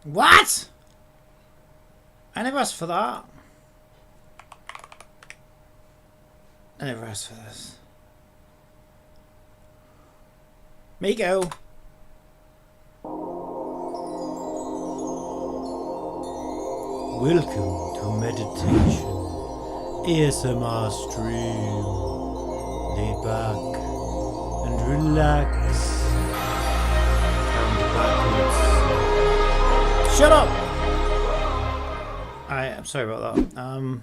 What? I never asked for that. I never asked for this. Miko. Welcome to meditation. ASMR stream. Lay back and relax. Count backwards. Shut up! I'm sorry about that.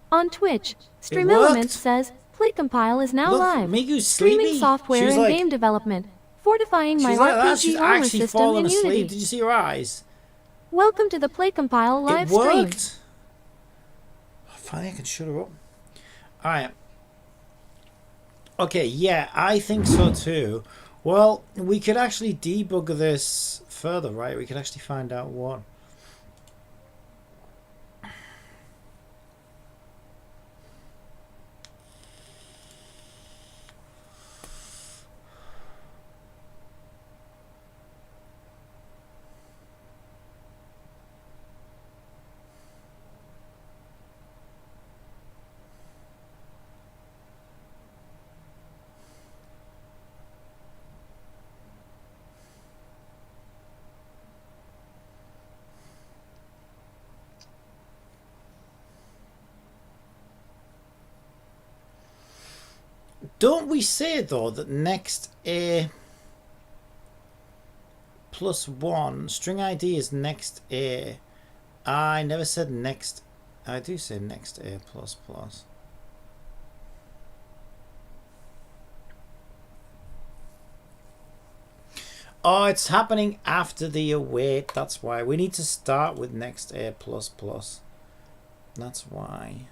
On Twitch, Stream Elements says PlayCompile is now live. Miku's Streaming sleepy. software and like, game development, fortifying my like RPG She's armor actually system fallen in asleep. Unity. Did you see her eyes? Welcome to the PlayCompile live It worked. stream. Finally, I can shut her up. All right. Okay, yeah, I think so too. Well, we could actually debug this further, right? We could actually find out what. Don't we say though that next A plus 1 string ID is next A? I never said next. I do say next A plus plus. Oh, it's happening after the await. That's why we need to start with next A plus plus. That's why.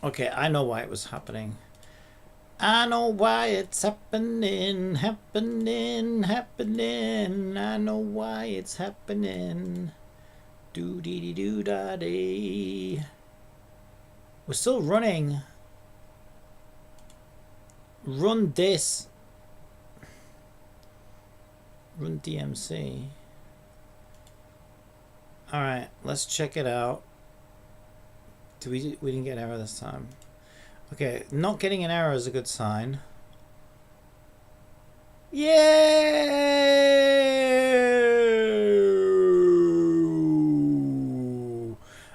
Okay, I know why it was happening. I know why it's happening, happening. I know why it's happening. Do dee dee do da dee. We're still running. Run this. Run DMC. Alright, let's check it out. We didn't get an error this time. Okay, not getting an error is a good sign. Yay!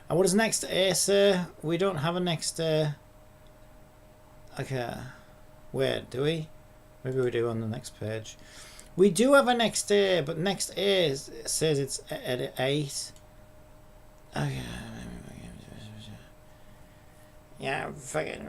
And what is next A, sir? We don't have a next A. Okay. Where do we? Maybe we do on the next page. We do have a next A, but next A says it's at 8. Okay. Yeah, fucking.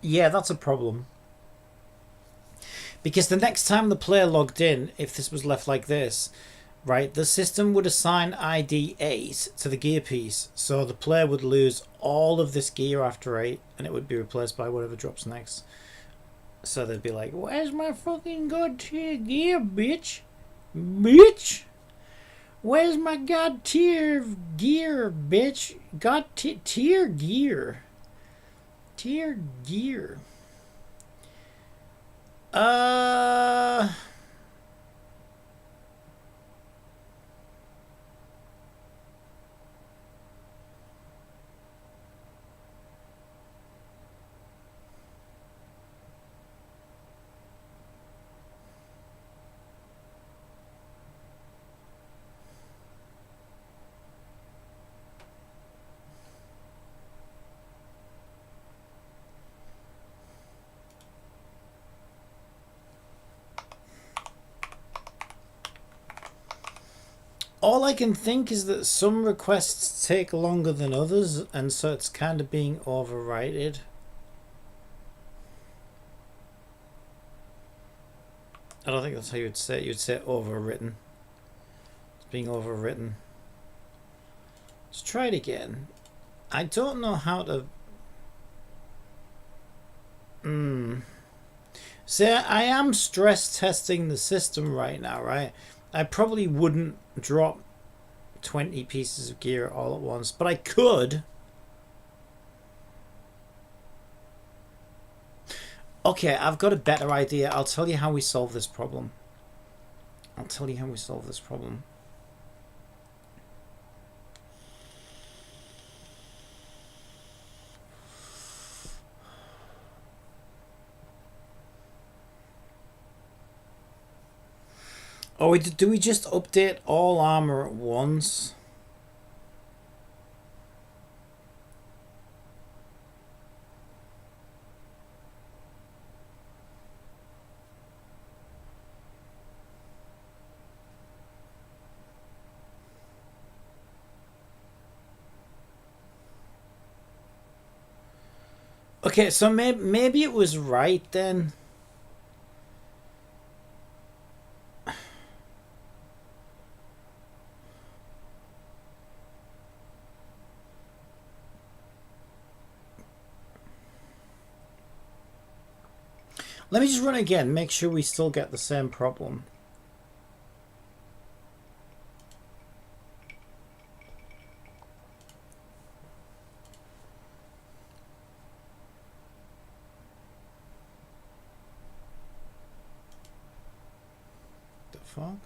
Yeah, that's a problem. Because the next time the player logged in, if this was left like this, right, the system would assign ID 8 to the gear piece, so the player would lose all of this gear after 8, and it would be replaced by whatever drops next. So they'd be like, where's my fucking god tier gear, bitch? Bitch? Where's my god tier gear, bitch? God tier gear. Tier gear. All I can think is that some requests take longer than others, and so it's kind of being overridden. I don't think that's how you would say it. You'd say overwritten. It's being overwritten. Let's try it again. I don't know how to... See, I am stress testing the system right now, right? I probably wouldn't drop 20 pieces of gear all at once, but I could. Okay, I've got a better idea. I'll tell you how we solve this problem. Oh, do we just update all armor at once? Okay, so maybe it was right then. Let me just run again, make sure we still get the same problem. The fuck?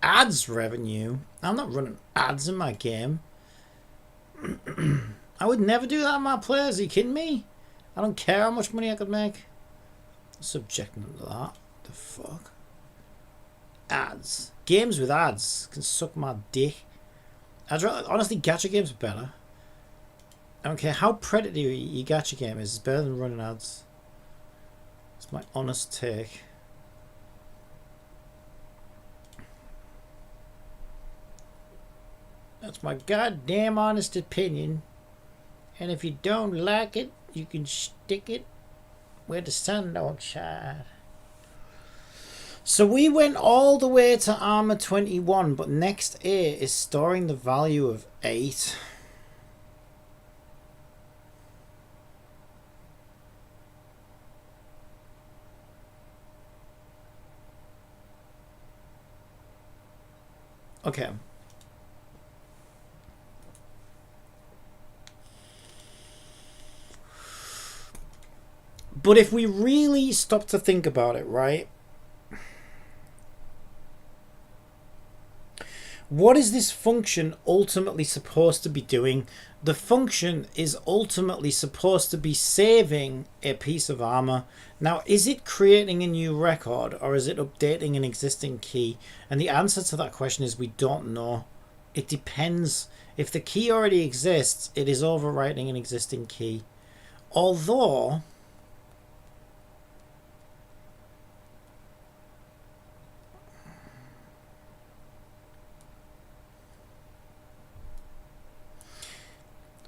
Ads revenue? I'm not running ads in my game. I would never do that on my players. Are you kidding me? I don't care how much money I could make. Subjecting them to that. The fuck? Ads. Games with ads can suck my dick. Honestly, gacha games are better. I don't care how predatory your gacha game is. It's better than running ads. It's my honest take. That's my goddamn honest opinion. And if you don't like it, you can stick it where the sun don't shine. So we went all the way to armor 21, but next A is storing the value of 8. Okay. But if we really stop to think about it, right? What is this function ultimately supposed to be doing? The function is ultimately supposed to be saving a piece of armor. Now, is it creating a new record or is it updating an existing key? And the answer to that question is we don't know. It depends. If the key already exists, it is overwriting an existing key. Although...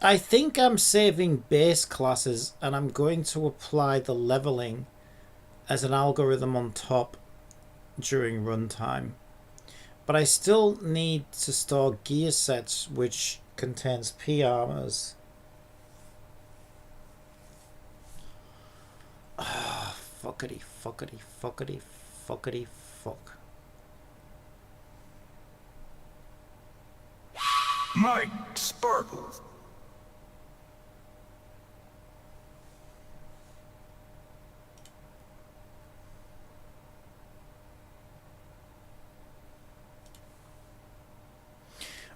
I think I'm saving base classes and I'm going to apply the leveling as an algorithm on top during runtime. But I still need to store gear sets which contains P armors. Oh, fuckity, fuckity, fuckity, fuckity, fuck. Mike Sparkles.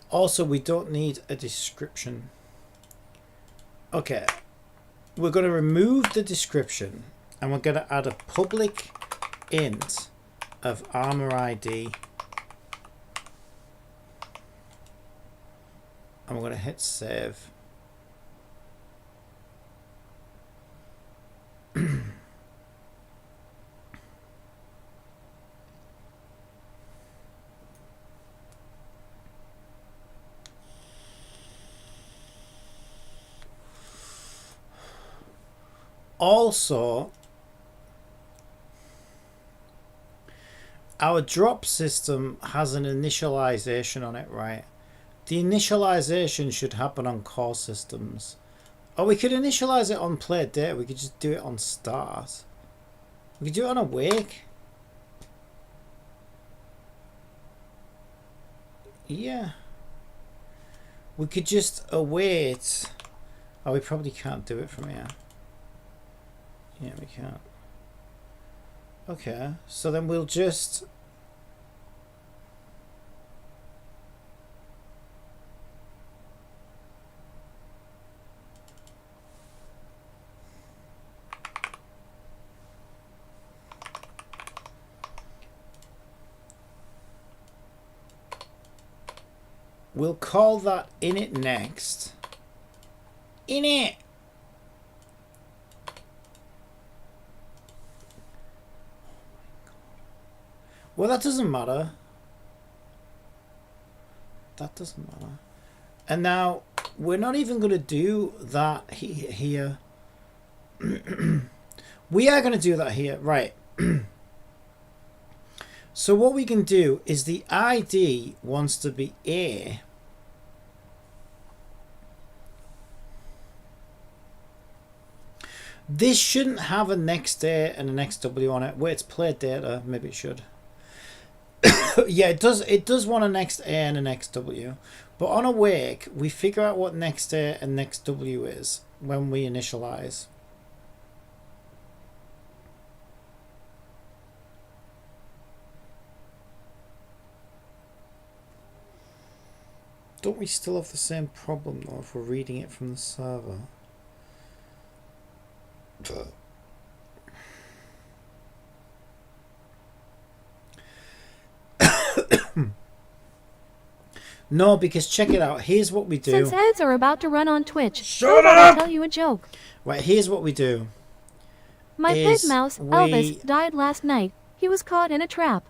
Also, we don't need a description. Okay, we're going to remove the description and we're going to add a public int of armor ID. And we're going to hit save. Also, our drop system has an initialization on it, right? The initialization should happen on core systems. Or we could initialize it on play data. We could just do it on start. We could do it on awake. Yeah. We could just await. Oh, we probably can't do it from here. Yeah, we can't. Okay, so then we'll just... We'll call that init next. Init! Well, that doesn't matter. That doesn't matter. And now, we're not even going to do that here. We are going to do that here. Right. So what we can do is the ID wants to be A. This shouldn't have a next A and a next W on it. Wait, it's play data. Maybe it should. Yeah, it does. It does want a next A and a next W. But on awake, we figure out what next A and next W is when we initialize. Don't we still have the same problem though if we're reading it from the server? No, because check it out. Here's what we do. Since ads are about to run on Twitch, Shut how about up! I tell you a joke? Right, here's what we do. My pet mouse, Elvis, died last night. He was caught in a trap.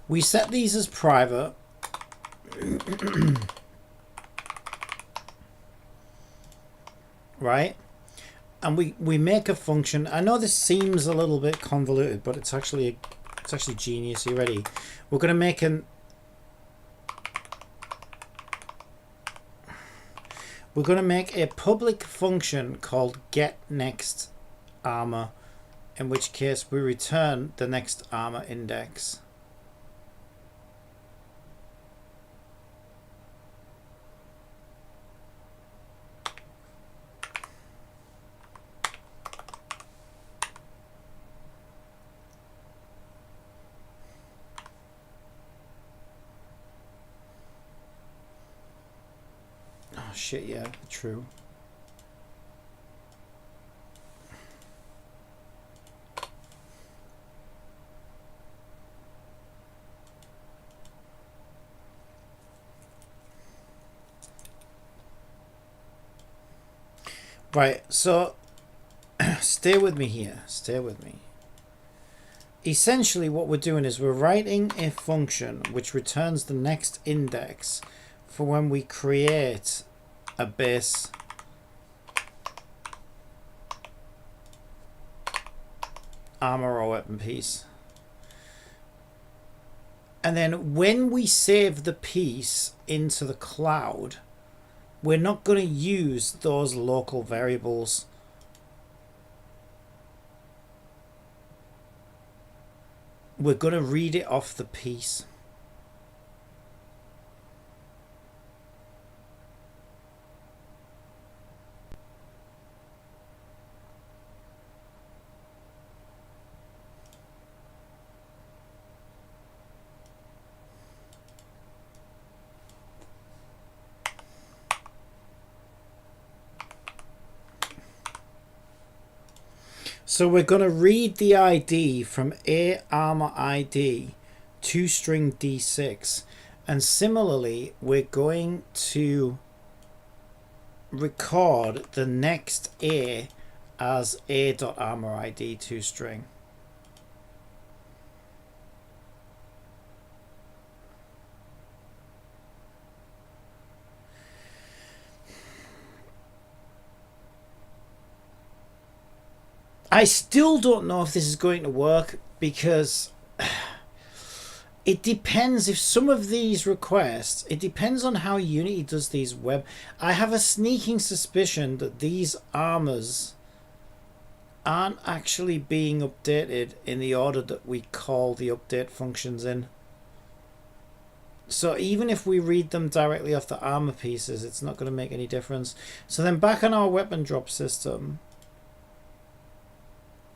We set these as private. Right? And we make a function. I know this seems a little bit convoluted, but it's actually genius. Are you ready? We're going to make a public function called getNextArmor, in which case we return the next armor index. Oh shit, yeah, true. Right, so stay with me here. Stay with me. Essentially what we're doing is we're writing a function which returns the next index for when we create a base armor or weapon piece. And then when we save the piece into the cloud, we're not going to use those local variables. We're going to read it off the piece. So we're going to read the ID from A armor ID to string D6. And similarly, we're going to record the next A as A.armor ID to string. I still don't know if this is going to work because it depends. If some of these requests, it depends on how Unity does these web. I have a sneaking suspicion that these armors aren't actually being updated in the order that we call the update functions in. So even if we read them directly off the armor pieces, it's not going to make any difference. So then back on our weapon drop system,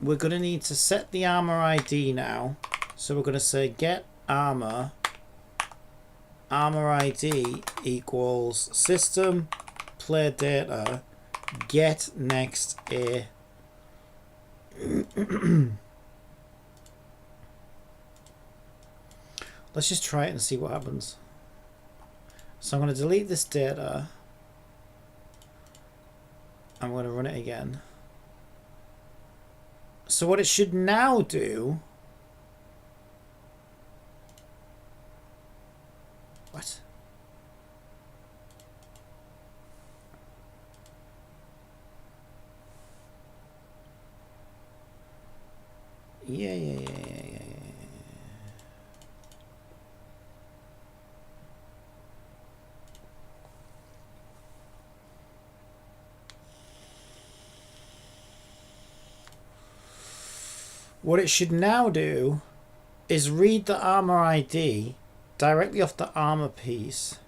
we're going to need to set the armor ID now. So we're going to say get armor ID equals system player data get next A. Let's just try it and see what happens. So I'm going to delete this data. I'm going to run it again. So what it should now do... What? Yeah. What it should now do is read the armor ID directly off the armor piece,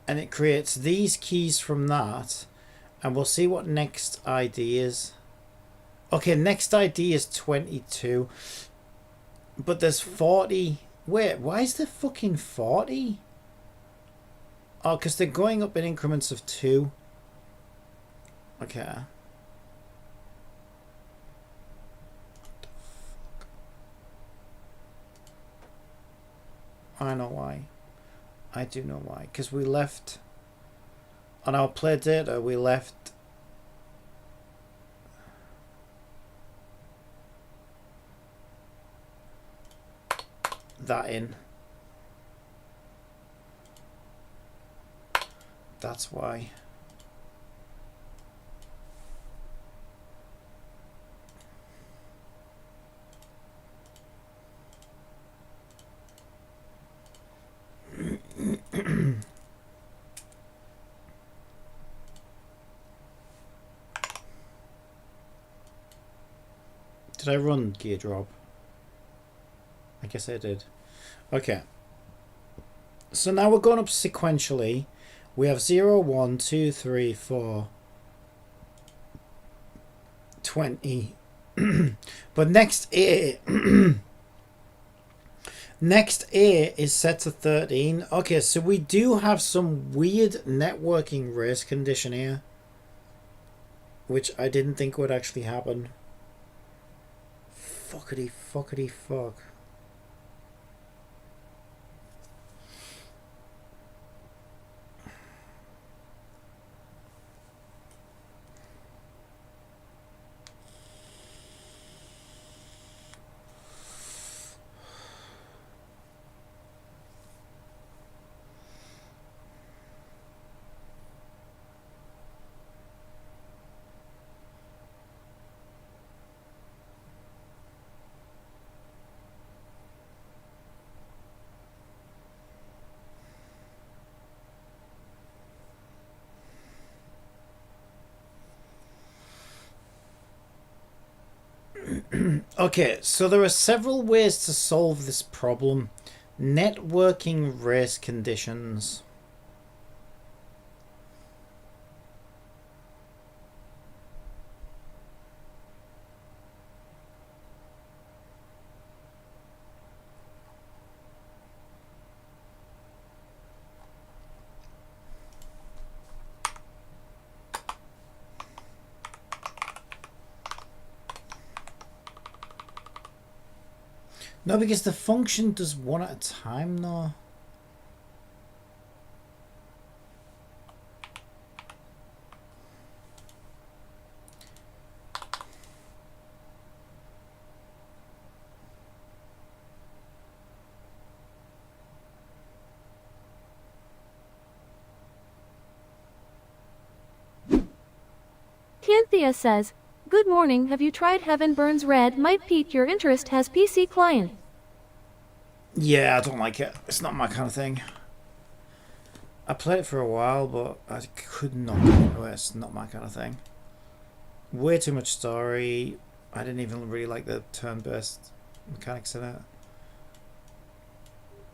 and it creates these keys from that, and we'll see what next ID is. Okay, next ID is 22, but there's 40. Wait, why is there fucking 40? Oh, because they're going up in increments of 2. Okay. I know why. I do know why. Because we left... On our play data, we left... that in. That's why. Did I run gear drop? I guess I did. Okay. So now we're going up sequentially. We have 0, 1, 2, 3, 4, 20. But next A... next A is set to 13. Okay, so we do have some weird networking race condition here, which I didn't think would actually happen. Fuckity fuck. Okay, so there are several ways to solve this problem. Networking race conditions. No, because the function does one at a time, though. Canthea says, "Good morning, have you tried Heaven Burns Red? Might pique your interest, has PC client." Yeah, I don't like it. It's not my kind of thing. I played it for a while, but I could not get into it. It's not my kind of thing. Way too much story. I didn't even really like the turn-based mechanics in it.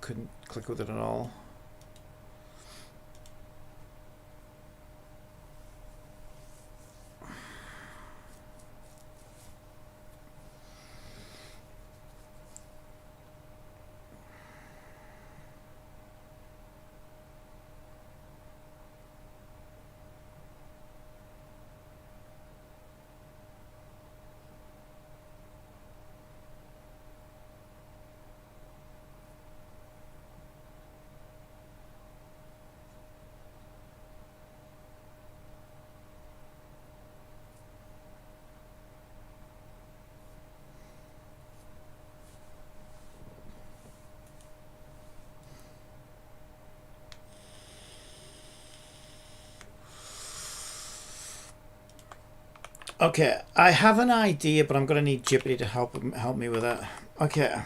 Couldn't click with it at all. Okay, I have an idea, but I'm gonna need Jippity to help me with it. Okay.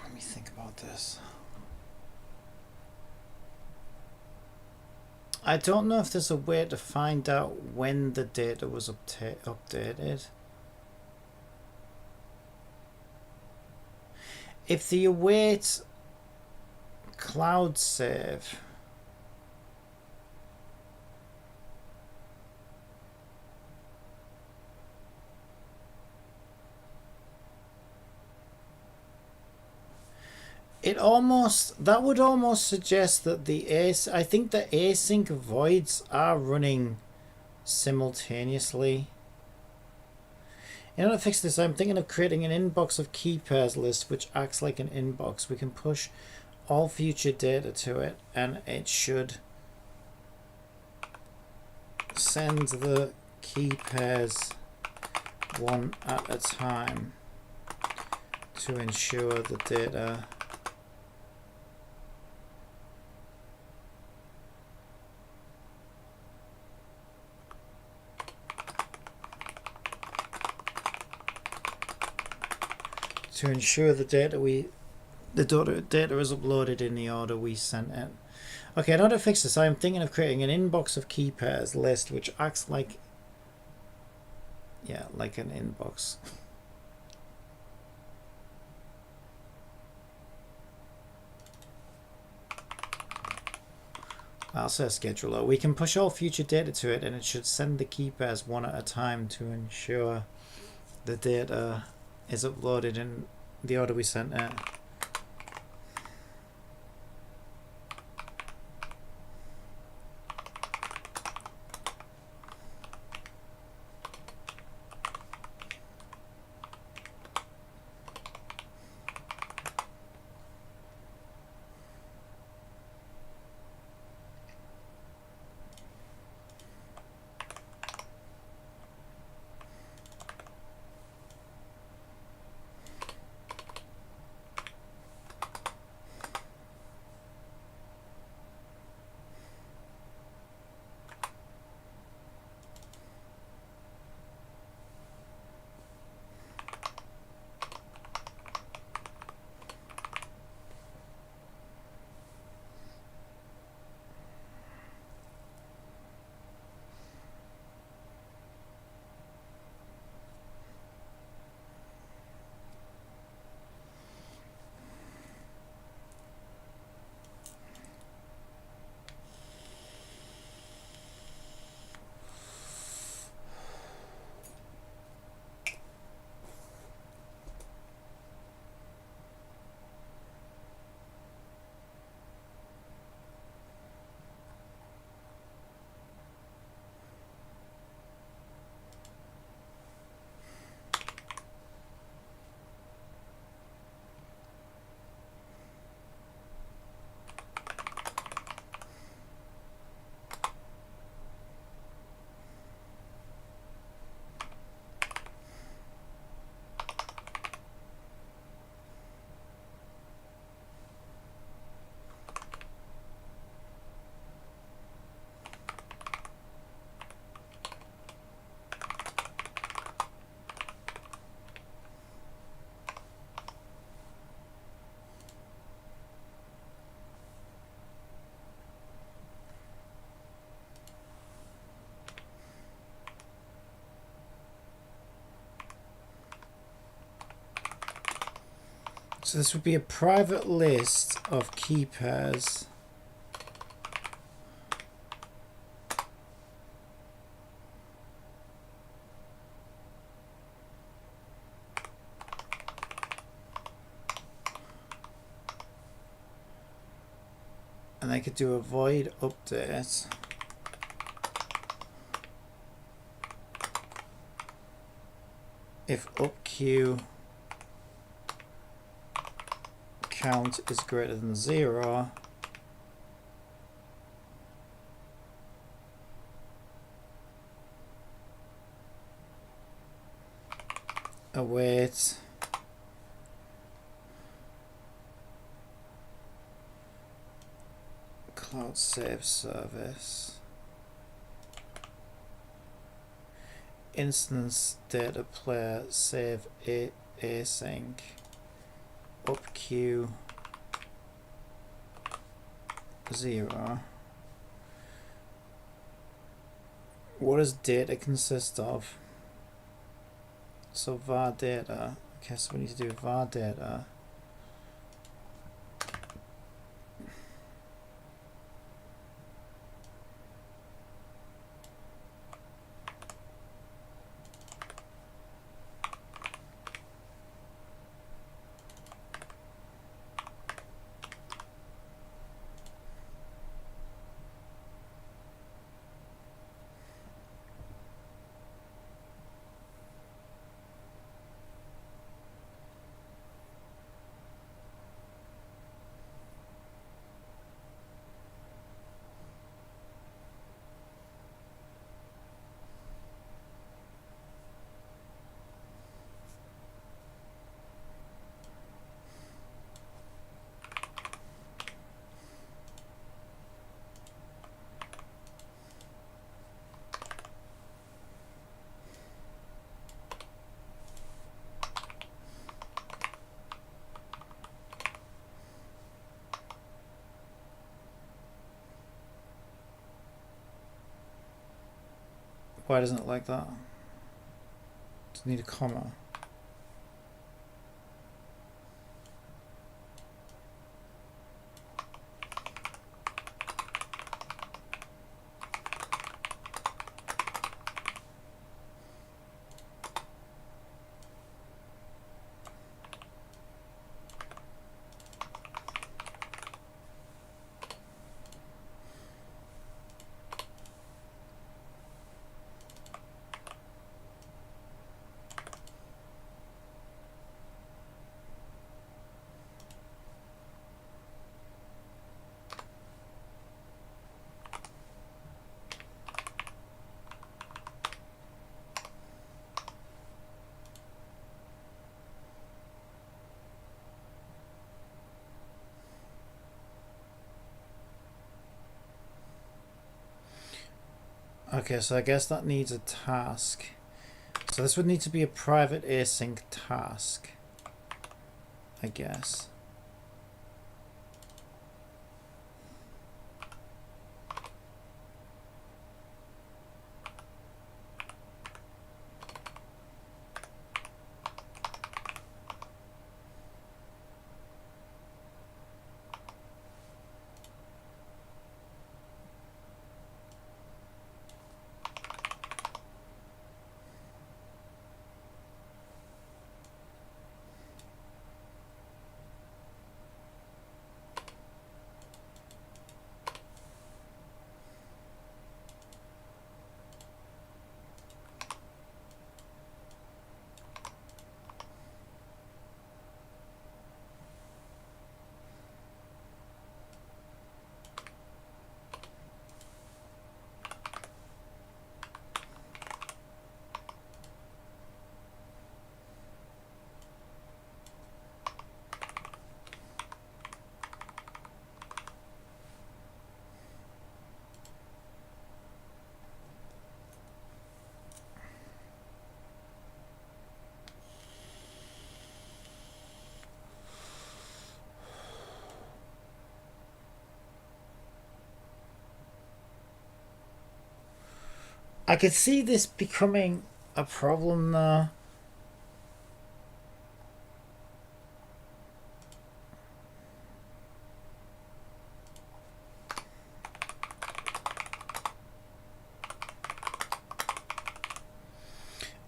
Let me think about this. I don't know if there's a way to find out when the data was updated. If the await cloud save that would almost suggest that I think the async voids are running simultaneously. In order to fix this, I'm thinking of creating an inbox of key pairs list which acts like an inbox. We can push all future data to it and it should send the key pairs one at a time to ensure the data we The data is uploaded in the order we sent it. Okay, in order to fix this, I am thinking of creating an inbox of key pairs list which acts like, yeah, like an inbox. I'll say a scheduler. We can push all future data to it and it should send the key pairs one at a time to ensure the data is uploaded in the order we sent it. So this would be a private list of key pairs. And I could do a void update. If upq count is greater than 0, await cloud save service instance data player save async upq 0. What does data consist of? So var data. Okay, so we need to do var data. Why doesn't it like that? Does it need a comma? Okay, so I guess that needs a task. So this would need to be a private async task, I guess. I could see this becoming a problem though.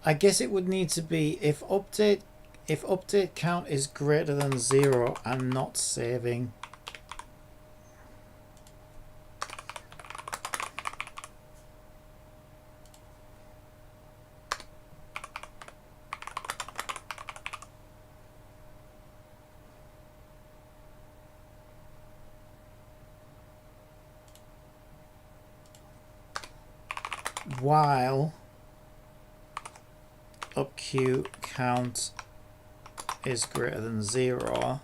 I guess it would need to be if update count is greater than 0 and not saving. While upq count is greater than 0.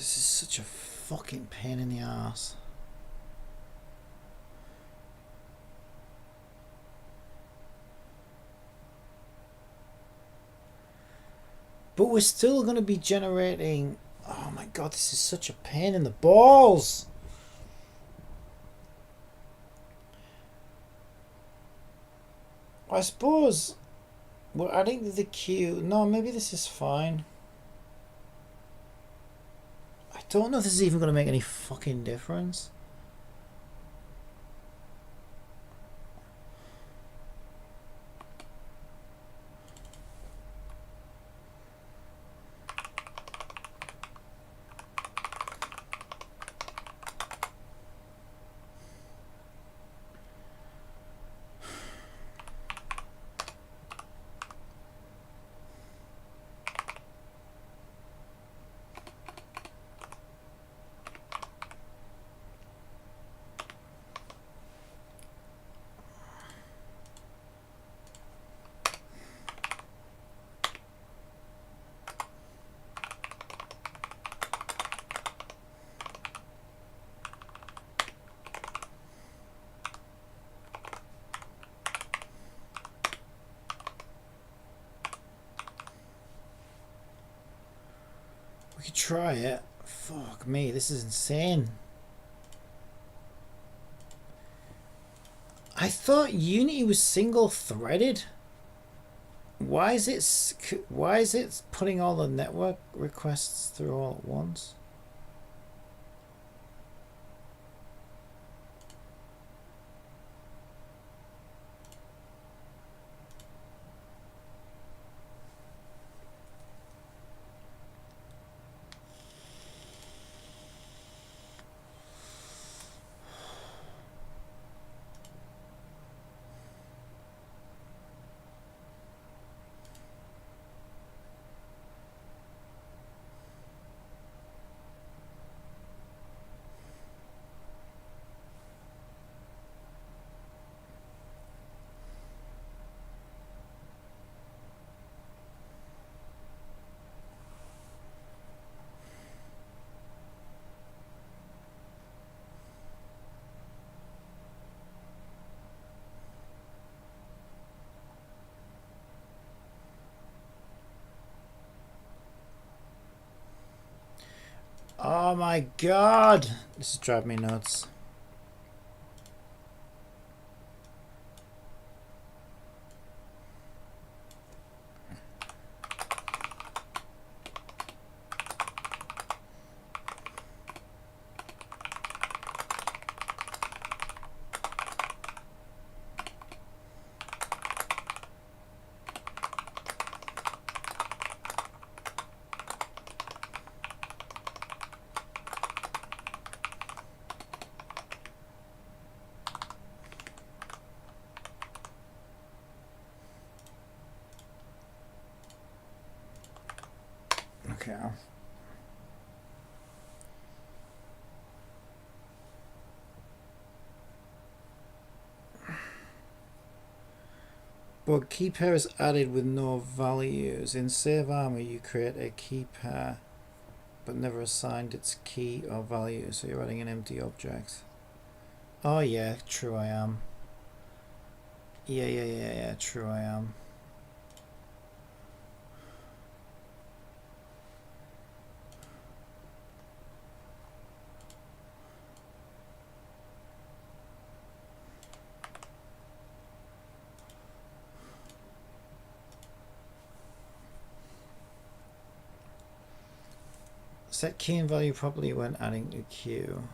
This is such a fucking pain in the ass. But we're still going to be generating... Oh my god, this is such a pain in the balls! I suppose we're adding the queue. No, maybe this is fine. I don't know if this is even going to make any fucking difference. We could try it. Fuck me, this is insane. I thought Unity was single-threaded. Why is it putting all the network requests through all at once? Oh my god! This is driving me nuts. Okay. But key pair is added with no values. In save armor, you create a key pair, but never assigned its key or value, so you're adding an empty object. Oh yeah, true I am. Yeah, true I am. Set key and value properly when adding a queue.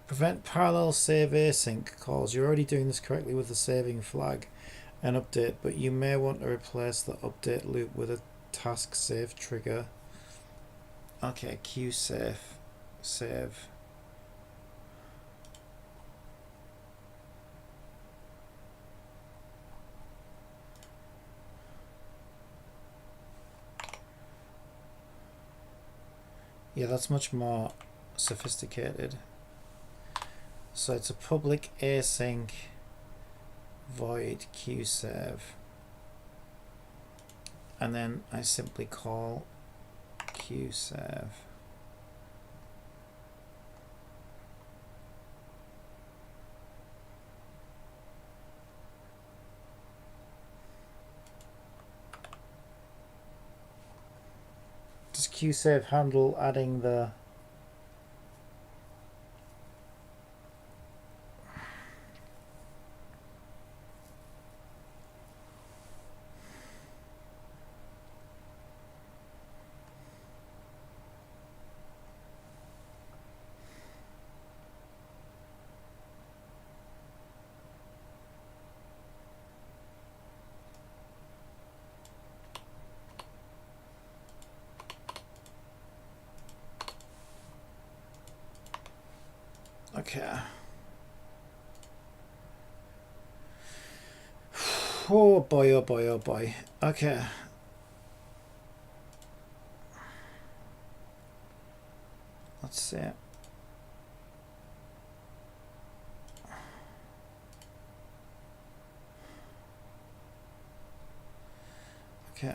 Prevent parallel save async calls. You're already doing this correctly with the saving flag and update, but you may want to replace the update loop with a task save trigger. Okay, queue save. Yeah, that's much more sophisticated. So it's a public async void qsave, and then I simply call qsave. Does qsave handle adding the okay. Oh boy, oh boy, oh boy. Okay. Let's see it. Okay.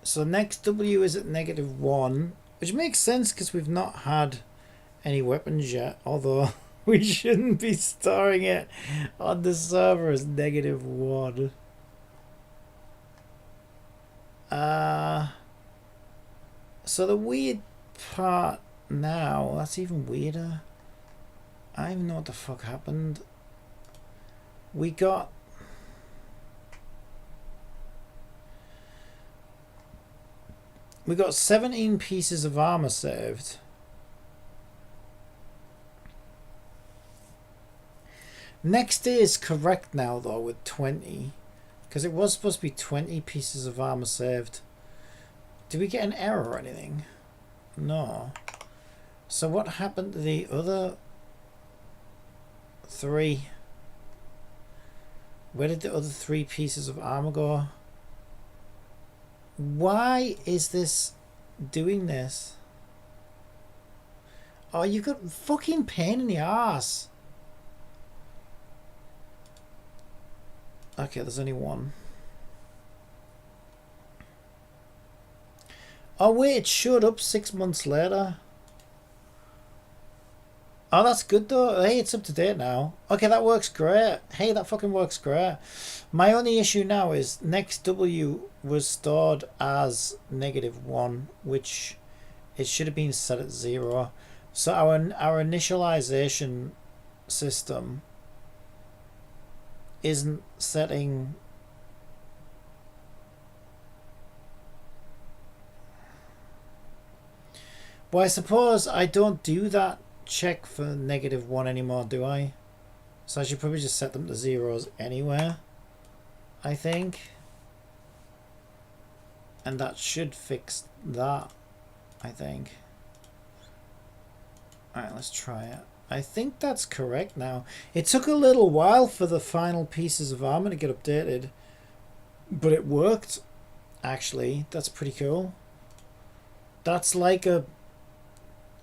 So next W is at -1, which makes sense because we've not had any weapons yet, although we shouldn't be starring it on the server as -1. So the weird part now, that's even weirder. I don't even know what the fuck happened. We got We got 17 pieces of armor saved. Next day is correct now though with 20. Because it was supposed to be 20 pieces of armor saved. Did we get an error or anything? No. So what happened to the other 3? Where did the other 3 pieces of armor go? Why is this doing this? Oh, you got fucking pain in the ass. Okay, there's only one. Oh wait, it showed up 6 months later. Oh, that's good though. Hey, it's up to date now. Okay, that works great. Hey, that fucking works great. My only issue now is next W was stored as -1, which it should have been set at 0. So our initialization system isn't setting. Well, I suppose I don't do that check for -1 anymore, do I? So I should probably just set them to 0s anyway, I think. And that should fix that, I think. Alright, let's try it. I think that's correct now. It took a little while for the final pieces of armor to get updated, but it worked, actually. That's pretty cool. That's like a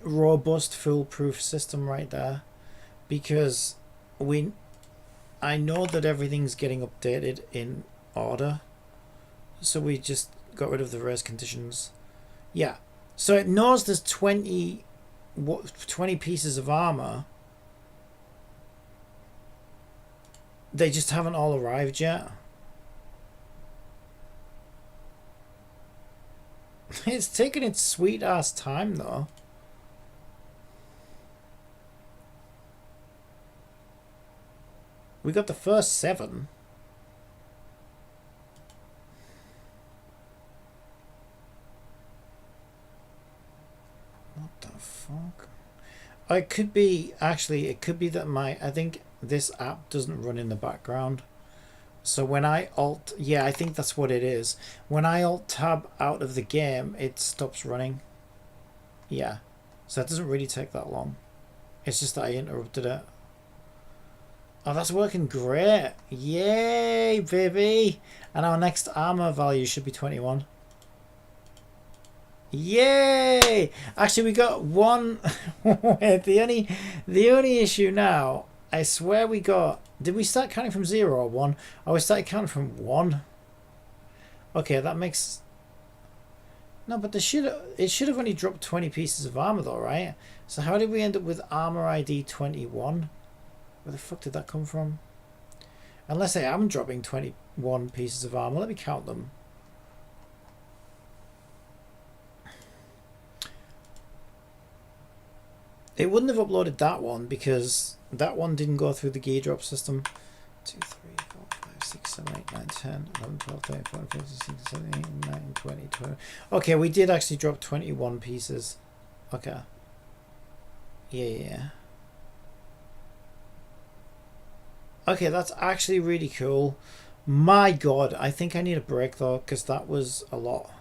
robust foolproof system right there, because I know that everything's getting updated in order, so we just got rid of the race conditions. Yeah, so it knows there's 20 pieces of armor. They just haven't all arrived yet. It's taken its sweet ass time though. We got the first 7. What the fuck? It could be, actually, it could be that I think this app doesn't run in the background. So when I alt, yeah, I think that's what it is. When I alt tab out of the game, it stops running. Yeah. So that doesn't really take that long. It's just that I interrupted it. Oh, that's working great. Yay, baby. And our next armor value should be 21. Yay! Actually, we got one. Wait, the only issue now I swear we got... Did we start counting from 0 or 1? Oh, we started counting from 1. Okay, that makes... No, but it should have only dropped 20 pieces of armor though, right? So how did we end up with armor ID 21? Where the fuck did that come from? Unless I am dropping 21 pieces of armor. Let me count them. It wouldn't have uploaded that one because that one didn't go through the gear drop system. 2, 3, 4, 5, 6, 7, 8, 9, 10, 11, 12, 13, 14, 15, 16, 17, 18, 19, 20, 20. Okay, we did actually drop 21 pieces. Okay. Yeah. Okay, that's actually really cool. My god, I think I need a break though, because that was a lot.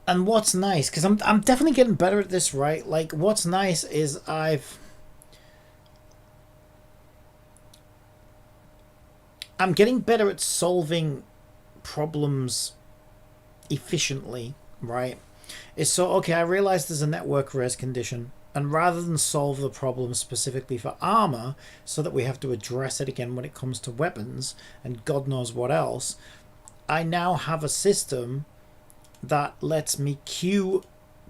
And what's nice, because I'm definitely getting better at this, right? Like, what's nice is I'm getting better at solving problems efficiently, right? It's so, okay, I realize there's a network race condition, and rather than solve the problem specifically for armor, so that we have to address it again when it comes to weapons, and God knows what else, I now have a system that lets me queue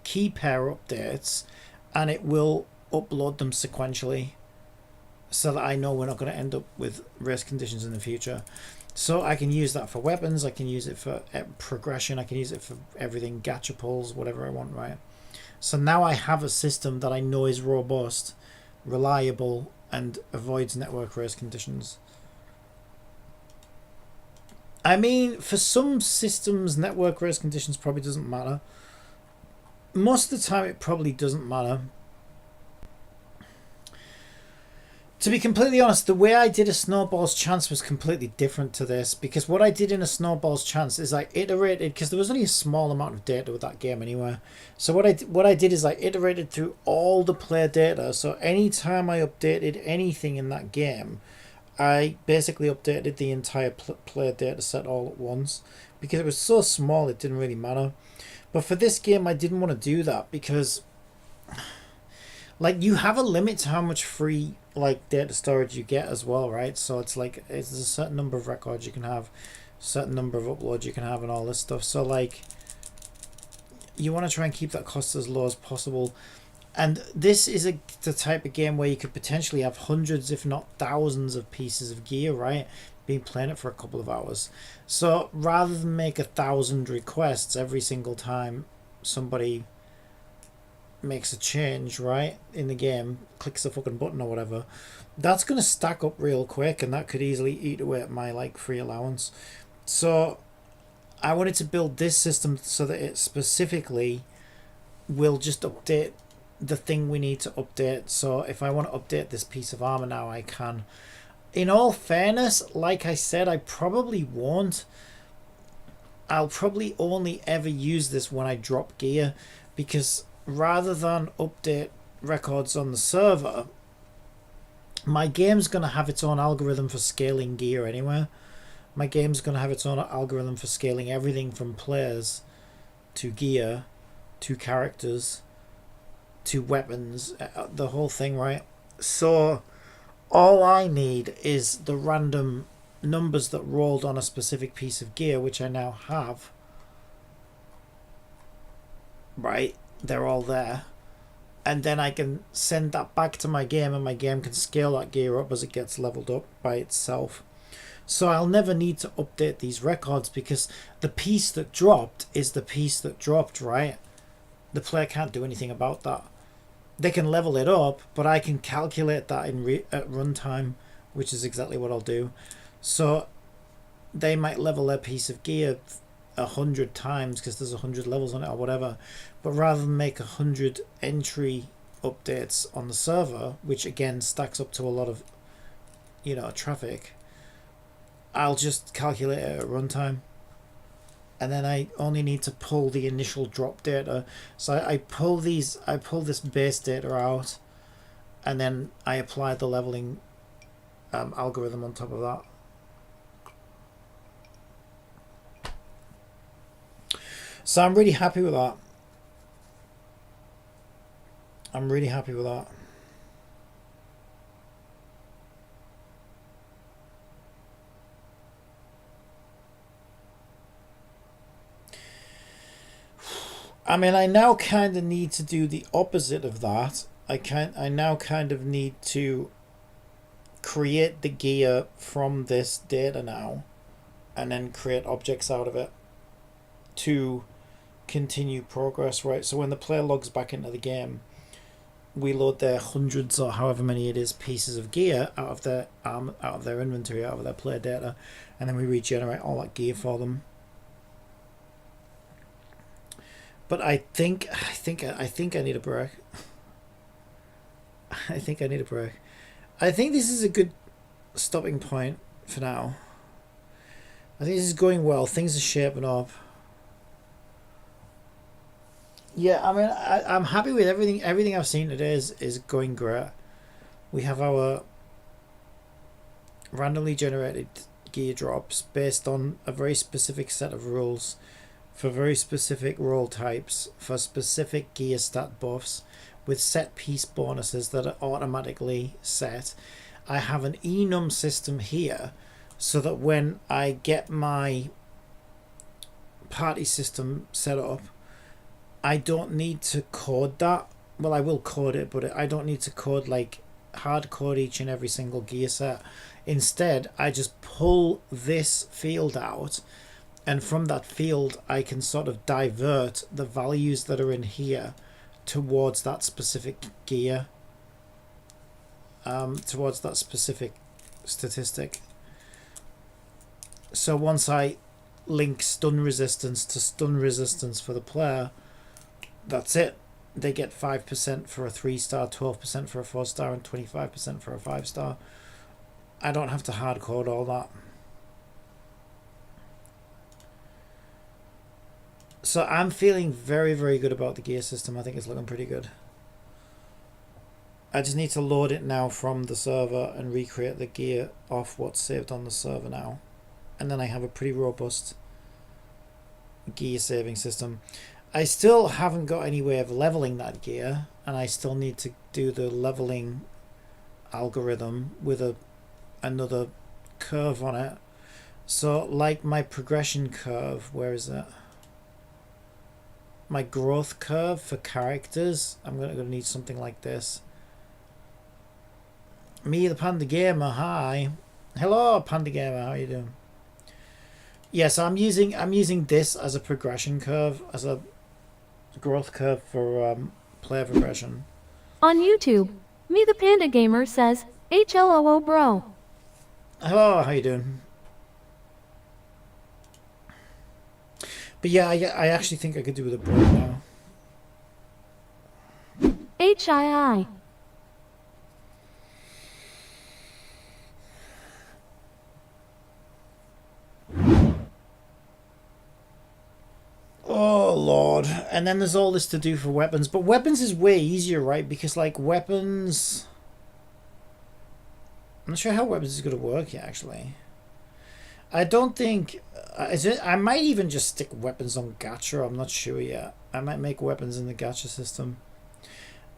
key pair updates, and it will upload them sequentially so that I know we're not going to end up with race conditions in the future. So I can use that for weapons, I can use it for progression, I can use it for everything, gacha pulls, whatever I want, right? So now I have a system that I know is robust, reliable, and avoids network race conditions. I mean, for some systems, network race conditions probably doesn't matter. Most of the time, it probably doesn't matter. To be completely honest, the way I did a snowball's chance was completely different to this, because what I did in a snowball's chance is I iterated, because there was only a small amount of data with that game anyway. So what I did is I iterated through all the player data. So anytime I updated anything in that game, I basically updated the entire player data set all at once, because it was so small it didn't really matter. But for this game, I didn't want to do that because, like, you have a limit to how much free like data storage you get as well, right? So it's like there's a certain number of records you can have, certain number of uploads you can have, and all this stuff. So like, you want to try and keep that cost as low as possible. And this is the type of game where you could potentially have hundreds, if not thousands, of pieces of gear, right? Being playing it for a couple of hours. So rather than make 1,000 requests every single time somebody makes a change, right, in the game, clicks a fucking button or whatever, that's going to stack up real quick, and that could easily eat away at my like free allowance. So I wanted to build this system so that it specifically will just update the thing we need to update. So if I want to update this piece of armor now, I can. In all fairness, like I said, I probably won't. I'll probably only ever use this when I drop gear, because rather than update records on the server, my game's going to have its own algorithm for scaling gear anyway. My game's going to have its own algorithm for scaling everything from players to gear to characters to weapons, the whole thing, right? So all I need is the random numbers that rolled on a specific piece of gear, which I now have, right? They're all there, and then I can send that back to my game, and my game can scale that gear up as it gets leveled up by itself. So I'll never need to update these records, because the piece that dropped is the piece that dropped, right? The player can't do anything about that. They can level it up, but I can calculate that at runtime, which is exactly what I'll do. So they might level their piece of gear 100 times because there's 100 levels on it or whatever, but rather than make 100 entry updates on the server, which again stacks up to a lot of, you know, traffic, I'll just calculate it at runtime, and then I only need to pull the initial drop data. So I pull this base data out, and then I apply the leveling algorithm on top of that. So I'm really happy with that. I'm really happy with that. I mean, I now kind of need to do the opposite of that. I now kind of need to create the gear from this data now, and then create objects out of it to continue progress, right? So when the player logs back into the game, we load their hundreds or however many it is pieces of gear out of their inventory, out of their player data, and then we regenerate all that gear for them. But I think I need a break. I think I need a break. I think this is a good stopping point for now. I think this is going well. Things are shaping up. Yeah, I mean, I'm happy with everything. Everything I've seen today is going great. We have our randomly generated gear drops based on a very specific set of rules for very specific role types for specific gear stat buffs with set piece bonuses that are automatically set. I have an enum system here so that when I get my party system set up, I don't need to code that. Well, I will code it, but I don't need to code like hard code each and every single gear set. Instead, I just pull this field out, and from that field I can sort of divert the values that are in here towards that specific gear, towards that specific statistic. So once I link stun resistance to stun resistance for the player, that's it. They get 5% for a 3-star, 12% for a 4-star, and 25% for a 5-star. I don't have to hard code all that. So I'm feeling very, very good about the gear system. I think it's looking pretty good. I just need to load it now from the server and recreate the gear off what's saved on the server now. And then I have a pretty robust gear saving system. I still haven't got any way of leveling that gear, and I still need to do the leveling algorithm with another curve on it. So like my progression curve, where is it? My growth curve for characters, I'm gonna need something like this. Me, the Panda Gamer, hi. Hello, Panda Gamer, how are you doing? Yeah, so I'm using this as a progression curve, as a growth curve for player progression. On YouTube, Me the Panda Gamer says, HLOO bro. Hello, how you doing? But yeah, I actually think I could do with a break now. HII. Oh lord. And then there's all this to do for weapons, but weapons is way easier, right? Because like weapons, I'm not sure how weapons is going to work yet, actually. I don't think I might even just stick weapons on gacha. I'm not sure yet. I might make weapons in the gacha system.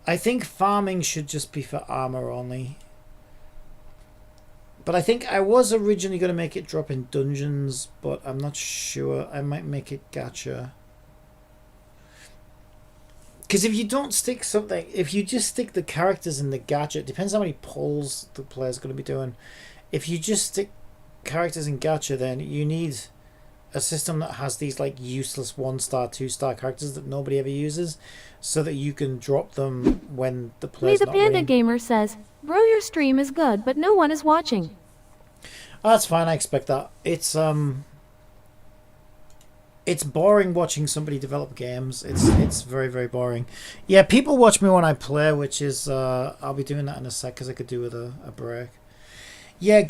I think farming should just be for armor only. But I think I was originally going to make it drop in dungeons, but I'm not sure. I might make it gacha. Because if you don't stick something, if you just stick the characters in the gacha, it depends how many pulls the player's going to be doing. If you just stick characters in gacha, then you need a system that has these like useless 1-star, 2-star characters that nobody ever uses, so that you can drop them when the player's Me the not Panda winning. Gamer says, bro, your stream is good, but no one is watching. Oh, that's fine. I expect that. It's boring watching somebody develop games. It's very, very boring. Yeah, people watch me when I play, which is I'll be doing that in a sec because I could do with a break. Yeah,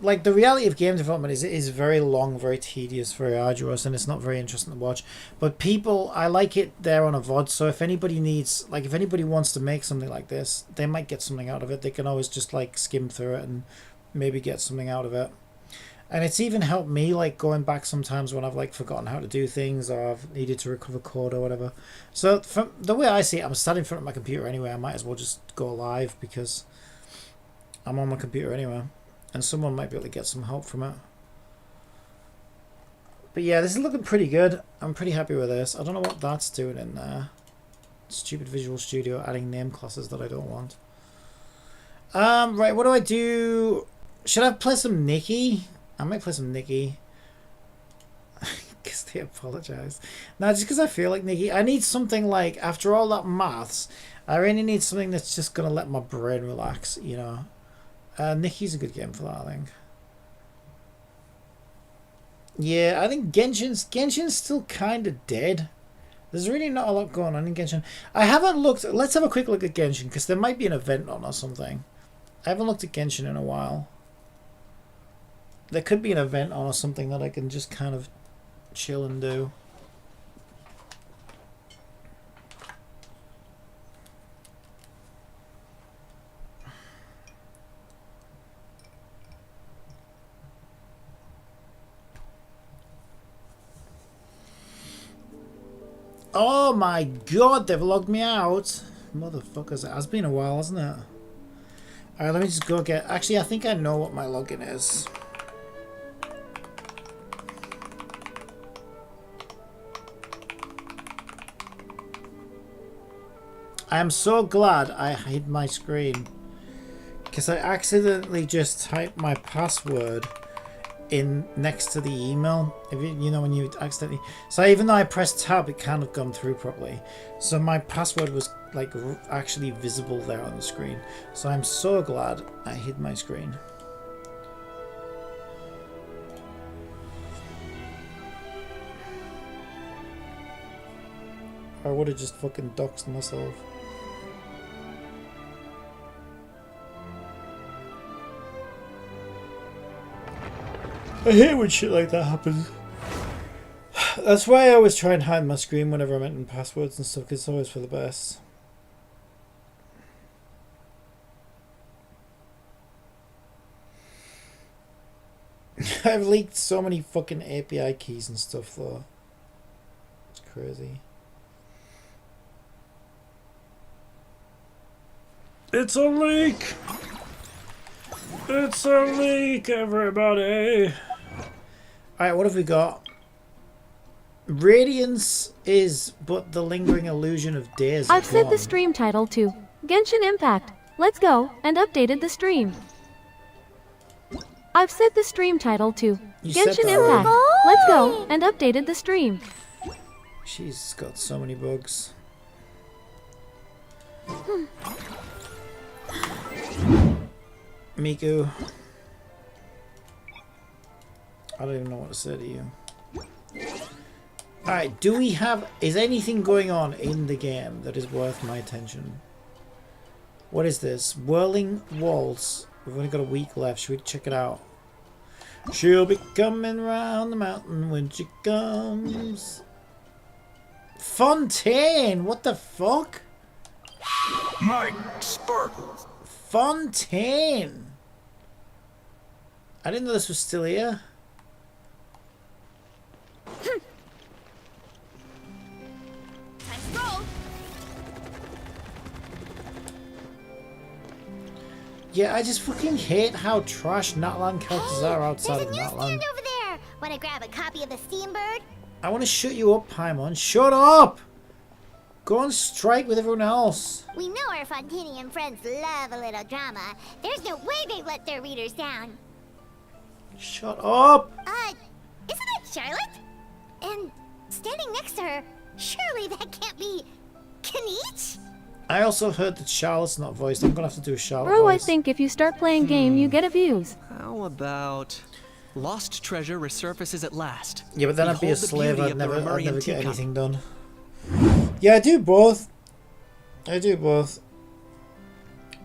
like the reality of game development is very long, very tedious, very arduous, and it's not very interesting to watch. But people, I like it there on a VOD. So if anybody needs, like, if anybody wants to make something like this, they might get something out of it. They can always just like skim through it and maybe get something out of it. And it's even helped me, like, going back sometimes when I've, like, forgotten how to do things or I've needed to recover code or whatever. So, from the way I see it, I'm standing in front of my computer anyway. I might as well just go live because I'm on my computer anyway. And someone might be able to get some help from it. But yeah, this is looking pretty good. I'm pretty happy with this. I don't know what that's doing in there. Stupid Visual Studio adding name classes that I don't want. Right, what do I do? Should I play some Nikki? I might play some Nikki. Because they apologize. No, just because I feel like Nikki. I need something like, after all that maths, I really need something that's just going to let my brain relax, you know. Nikki's a good game for that, I think. Yeah, I think Genshin's still kind of dead. There's really not a lot going on in Genshin. I haven't looked. Let's have a quick look at Genshin, because there might be an event on or something. I haven't looked at Genshin in a while. There could be an event on or something that I can just kind of chill and do. Oh my god, they've logged me out. Motherfuckers, it has been a while, hasn't it? Alright, let me just go get... Actually, I think I know what my login is. I am so glad I hid my screen. Because I accidentally just typed my password in next to the email. If you know when you accidentally... So even though I pressed tab, it can't have gone through properly. So my password was like actually visible there on the screen. So I'm so glad I hid my screen. I would have just fucking doxed myself. I hate when shit like that happens. That's why I always try and hide my screen whenever I'm entering passwords and stuff, because it's always for the best. I've leaked so many fucking API keys and stuff though. It's crazy. It's a leak! It's a leak, everybody! Alright, what have we got? Radiance is but the lingering illusion of days. I've set the stream title to Genshin Impact. Let's go, and updated the stream. I've set the stream title to Genshin Impact. Let's go, and updated the stream. She's got so many bugs. Miku. I don't even know what to say to you. Alright, do we have... Is anything going on in the game that is worth my attention? What is this? Whirling Waltz. We've only got a week left. Should we check it out? She'll be coming round the mountain when she comes. Fontaine! What the fuck? Mike Sparkles. Fontaine! I didn't know this was still here. Yeah, I just fucking hate how trash Natlan characters are outside of Natlan. Stand over there. Want to grab a copy of the Steambird? I want to shut you up, Paimon. Shut up! Go on strike with everyone else. We know our Fontanian friends love a little drama. There's no way they've let their readers down. Shut up! Isn't that Charlotte? And standing next to her, surely that can't be Kanich? I also heard that Charlotte's not voiced. I'm gonna have to do a Charlotte Bro, I voice. think if you start playing game, you get a views. How about lost treasure resurfaces at last? Yeah, but then I'd be a Behold the slave. beauty I'd of the never Lemurian get teacup. anything done. Yeah, I do both. I do both.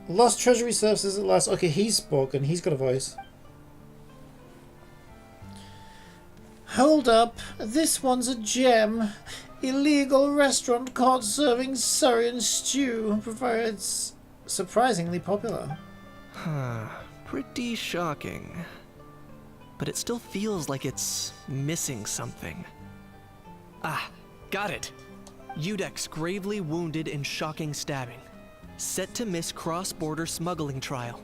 Lost treasury services at last. Okay, he's spoken. He's got a voice. Hold up. This one's a gem. Illegal restaurant caught serving Syrian stew. Provides surprisingly popular. Pretty shocking. but it still feels like it's missing something. Ah, got it. Udex gravely wounded in shocking stabbing. Set to miss cross-border smuggling trial.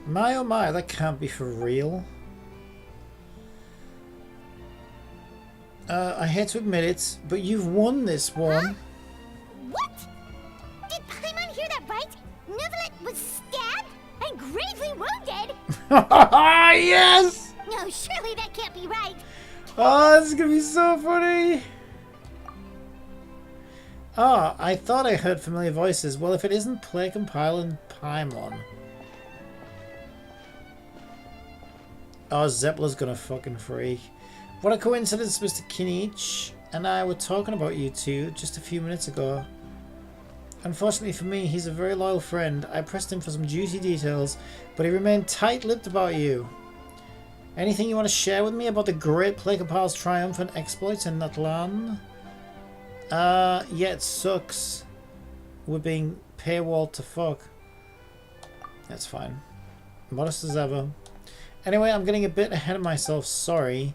My oh my, that can't be for real. I hate to admit it, but you've won this one. Huh? What? Did Paimon hear that right? Neuvillette was stabbed and gravely wounded? Yes! No, surely that can't be right. Oh, this is gonna be so funny. Oh, I thought I heard familiar voices. Well, if it isn't PlayCompile and Paimon. Oh, Zeppler's gonna fucking freak. What a coincidence, Mr. Kinich and I were talking about you two just a few minutes ago. Unfortunately for me, he's a very loyal friend. I pressed him for some juicy details, but he remained tight-lipped about you. Anything you want to share with me about the great PlayCompile's triumphant exploits in that land? Yeah, it sucks. We're being paywalled to fuck. That's fine. Modest as ever. Anyway, I'm getting a bit ahead of myself, sorry.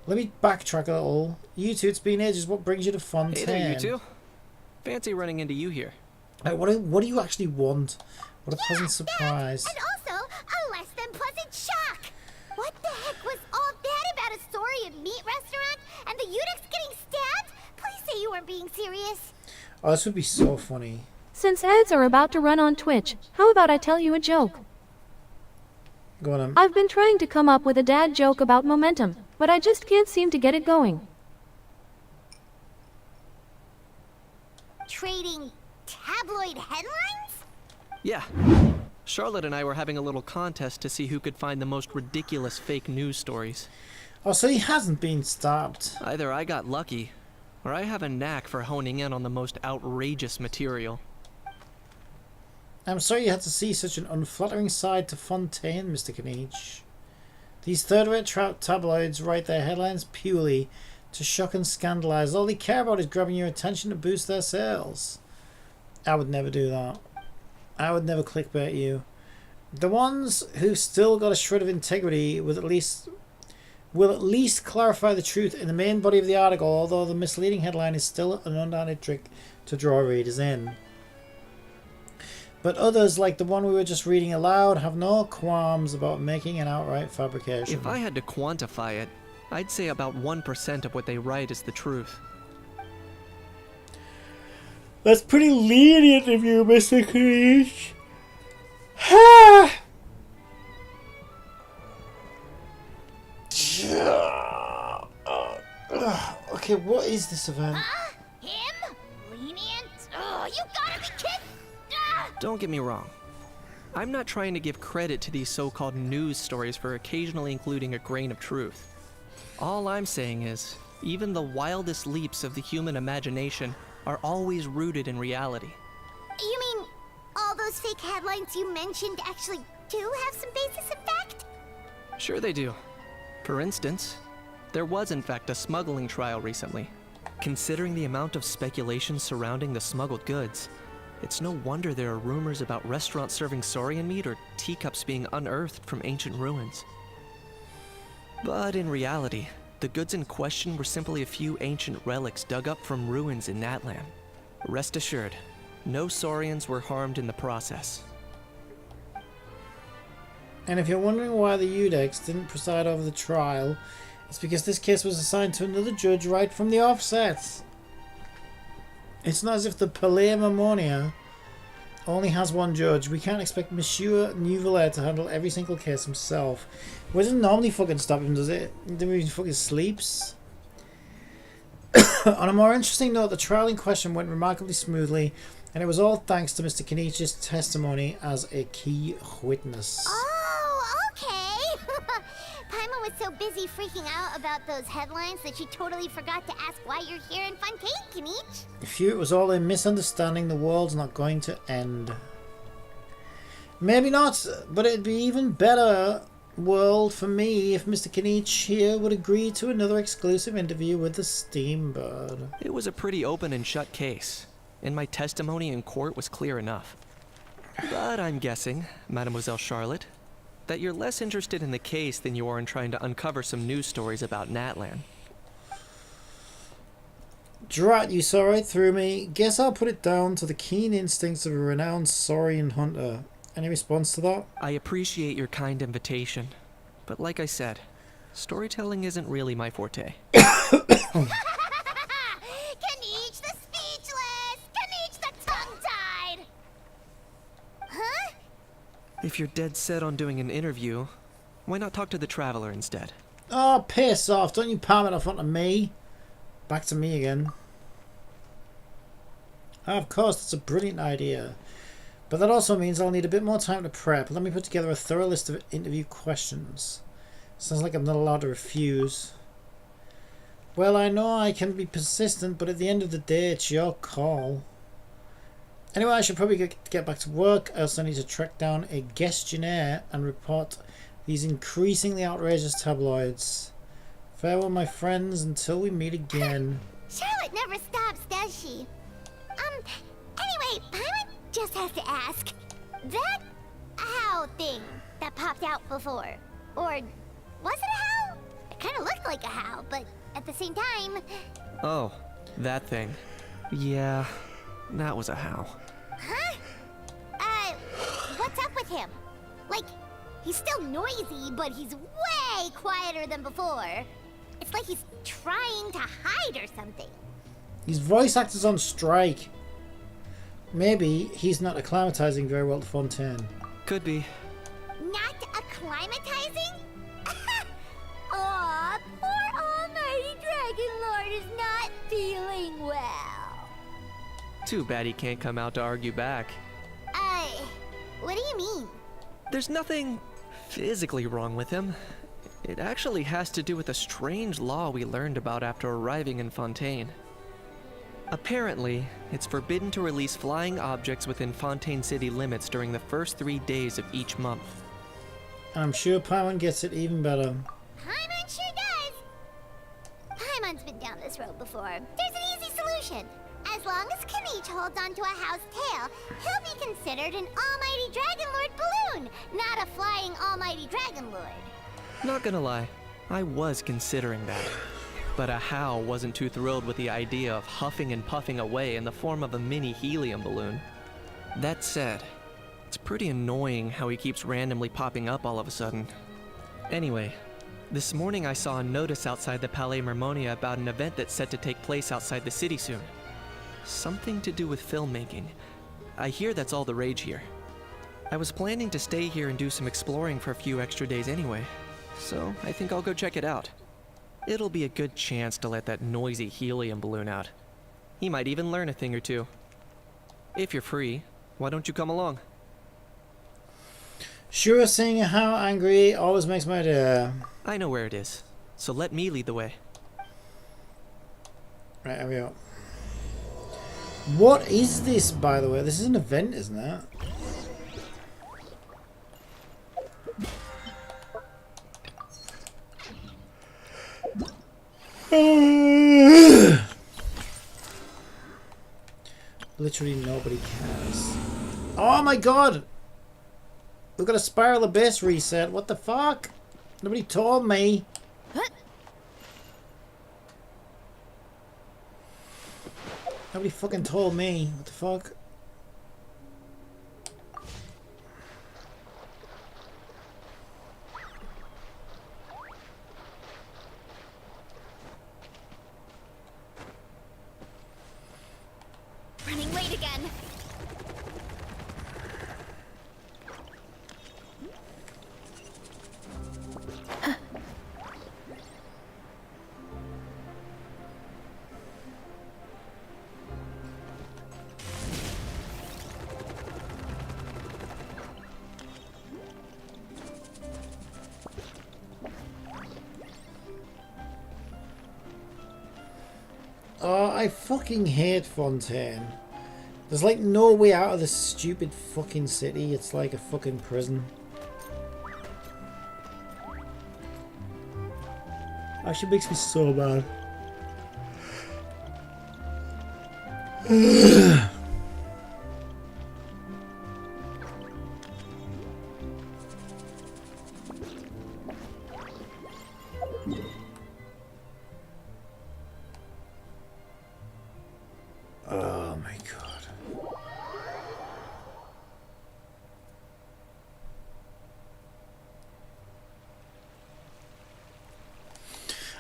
Let me backtrack a little. You two, it's been ages. What brings you to Fontaine? Hey there, you two. Fancy running into you here. What do you actually want? What a pleasant surprise. And also, a less than pleasant shock. What the heck was all that about a Saurian meat restaurant and the Udex getting stabbed? Please say you weren't being serious. Oh, this would be so funny. Since ads are about to run on Twitch, how about I tell you a joke? Go on. I've been trying to come up with a dad joke about momentum, but I just can't seem to get it going. Trading tabloid headlines? Yeah. Charlotte and I were having a little contest to see who could find the most ridiculous fake news stories. Oh, so he hasn't been stabbed. Either I got lucky, or I have a knack for honing in on the most outrageous material. I'm sorry you had to see such an unflattering side to Fontaine, Mr. Kinich. These third-rate tabloids write their headlines purely to shock and scandalize. All they care about is grabbing your attention to boost their sales. I would never do that. I would never clickbait you. The ones who still got a shred of integrity will at least clarify the truth in the main body of the article, although the misleading headline is still an undoubted trick to draw readers in. But others, like the one we were just reading aloud, have no qualms about making an outright fabrication. If I had to quantify it, I'd say about 1% of what they write is the truth. That's pretty lenient of you, Mr. Kinich. Ha! Okay, what is this event? Him? Lenient? Oh, you gotta be kidding! Don't get me wrong. I'm not trying to give credit to these so-called news stories for occasionally including a grain of truth. All I'm saying is, even the wildest leaps of the human imagination are always rooted in reality. You mean all those fake headlines you mentioned actually do have some basis in fact? Sure they do. For instance, there was in fact a smuggling trial recently. Considering the amount of speculation surrounding the smuggled goods, it's no wonder there are rumors about restaurants serving saurian meat or teacups being unearthed from ancient ruins. But in reality, the goods in question were simply a few ancient relics dug up from ruins in Natlan. Rest assured, no saurians were harmed in the process. And if you're wondering why the Udex didn't preside over the trial, it's because this case was assigned to another judge right from the offset. It's not as if the Palais Mammonia only has one judge. We can't expect Monsieur Neuvillette to handle every single case himself. Well, it doesn't normally fucking stop him, does it? He even fucking sleeps. On a more interesting note, the trial in question went remarkably smoothly, and it was all thanks to Mr. Kenichi's testimony as a key witness. Oh, okay. Paimon was so busy freaking out about those headlines that she totally forgot to ask why you're here in Fontaine, Kinich. If it was all a misunderstanding, the world's not going to end. Maybe not, but it'd be even better world for me if Mr. Kinich here would agree to another exclusive interview with the Steambird. It was a pretty open and shut case, and my testimony in court was clear enough. But I'm guessing, Mademoiselle Charlotte, that you're less interested in the case than you are in trying to uncover some news stories about Natlan. Drat, you saw right through me. Guess I'll put it down to the keen instincts of a renowned saurian hunter. Any response to that? I appreciate your kind invitation, but like I said, storytelling isn't really my forte. Kaniche the speechless! Kaniche the tongue-tied! Huh? If you're dead set on doing an interview, why not talk to the Traveler instead? Oh, piss off. Don't you palm it off onto me. Back to me again. Of course, that's a brilliant idea. But that also means I'll need a bit more time to prep. Let me put together a thorough list of interview questions. Sounds like I'm not allowed to refuse. Well, I know I can be persistent, but at the end of the day, it's your call. Anyway, I should probably get back to work. I also need to track down a questionnaire and report these increasingly outrageous tabloids. Farewell, my friends, until we meet again. Charlotte never stops, does she? Anyway, Paimon just has to ask. That how thing that popped out before, or was it a how? It kind of looked like a how, but at the same time... Oh, that thing. Yeah, that was a how. Huh? What's up with him? Like, he's still noisy, but he's way quieter than before. It's like he's trying to hide or something. His voice actor's on strike. Maybe he's not acclimatizing very well to Fontaine. Could be. Not acclimatizing? Aw, poor almighty Dragon Lord is not feeling well. Too bad he can't come out to argue back. What do you mean? There's nothing physically wrong with him. It actually has to do with a strange law we learned about after arriving in Fontaine. Apparently, it's forbidden to release flying objects within Fontaine city limits during the first 3 days of each month. And I'm sure Paimon gets it even better. Paimon sure does. Paimon's been down this road before. There's an easy solution. As long as Kaniche holds onto a house tail, he'll be considered an almighty Dragon Lord balloon, not a flying almighty Dragon Lord. Not gonna lie, I was considering that. But a How wasn't too thrilled with the idea of huffing and puffing away in the form of a mini helium balloon. That said, it's pretty annoying how he keeps randomly popping up all of a sudden. Anyway, this morning I saw a notice outside the Palais Mermonia about an event that's set to take place outside the city soon. Something to do with filmmaking. I hear that's all the rage here. I was planning to stay here and do some exploring for a few extra days anyway, so I think I'll go check it out. It'll be a good chance to let that noisy helium balloon out. He might even learn a thing or two. If you're free, why don't you come along? Sure, seeing how angry always makes my day. I know where it is, so let me lead the way. Right, here we go. What is this, by the way? This is an event, isn't it? Literally nobody cares. Oh my god! We've got a Spiral Abyss reset. What the fuck? Nobody told me. Nobody fucking told me. What the fuck? Running late again. Oh, I fucking hate Fontaine. There's like no way out of this stupid fucking city. It's like a fucking prison. Actually makes me so bad.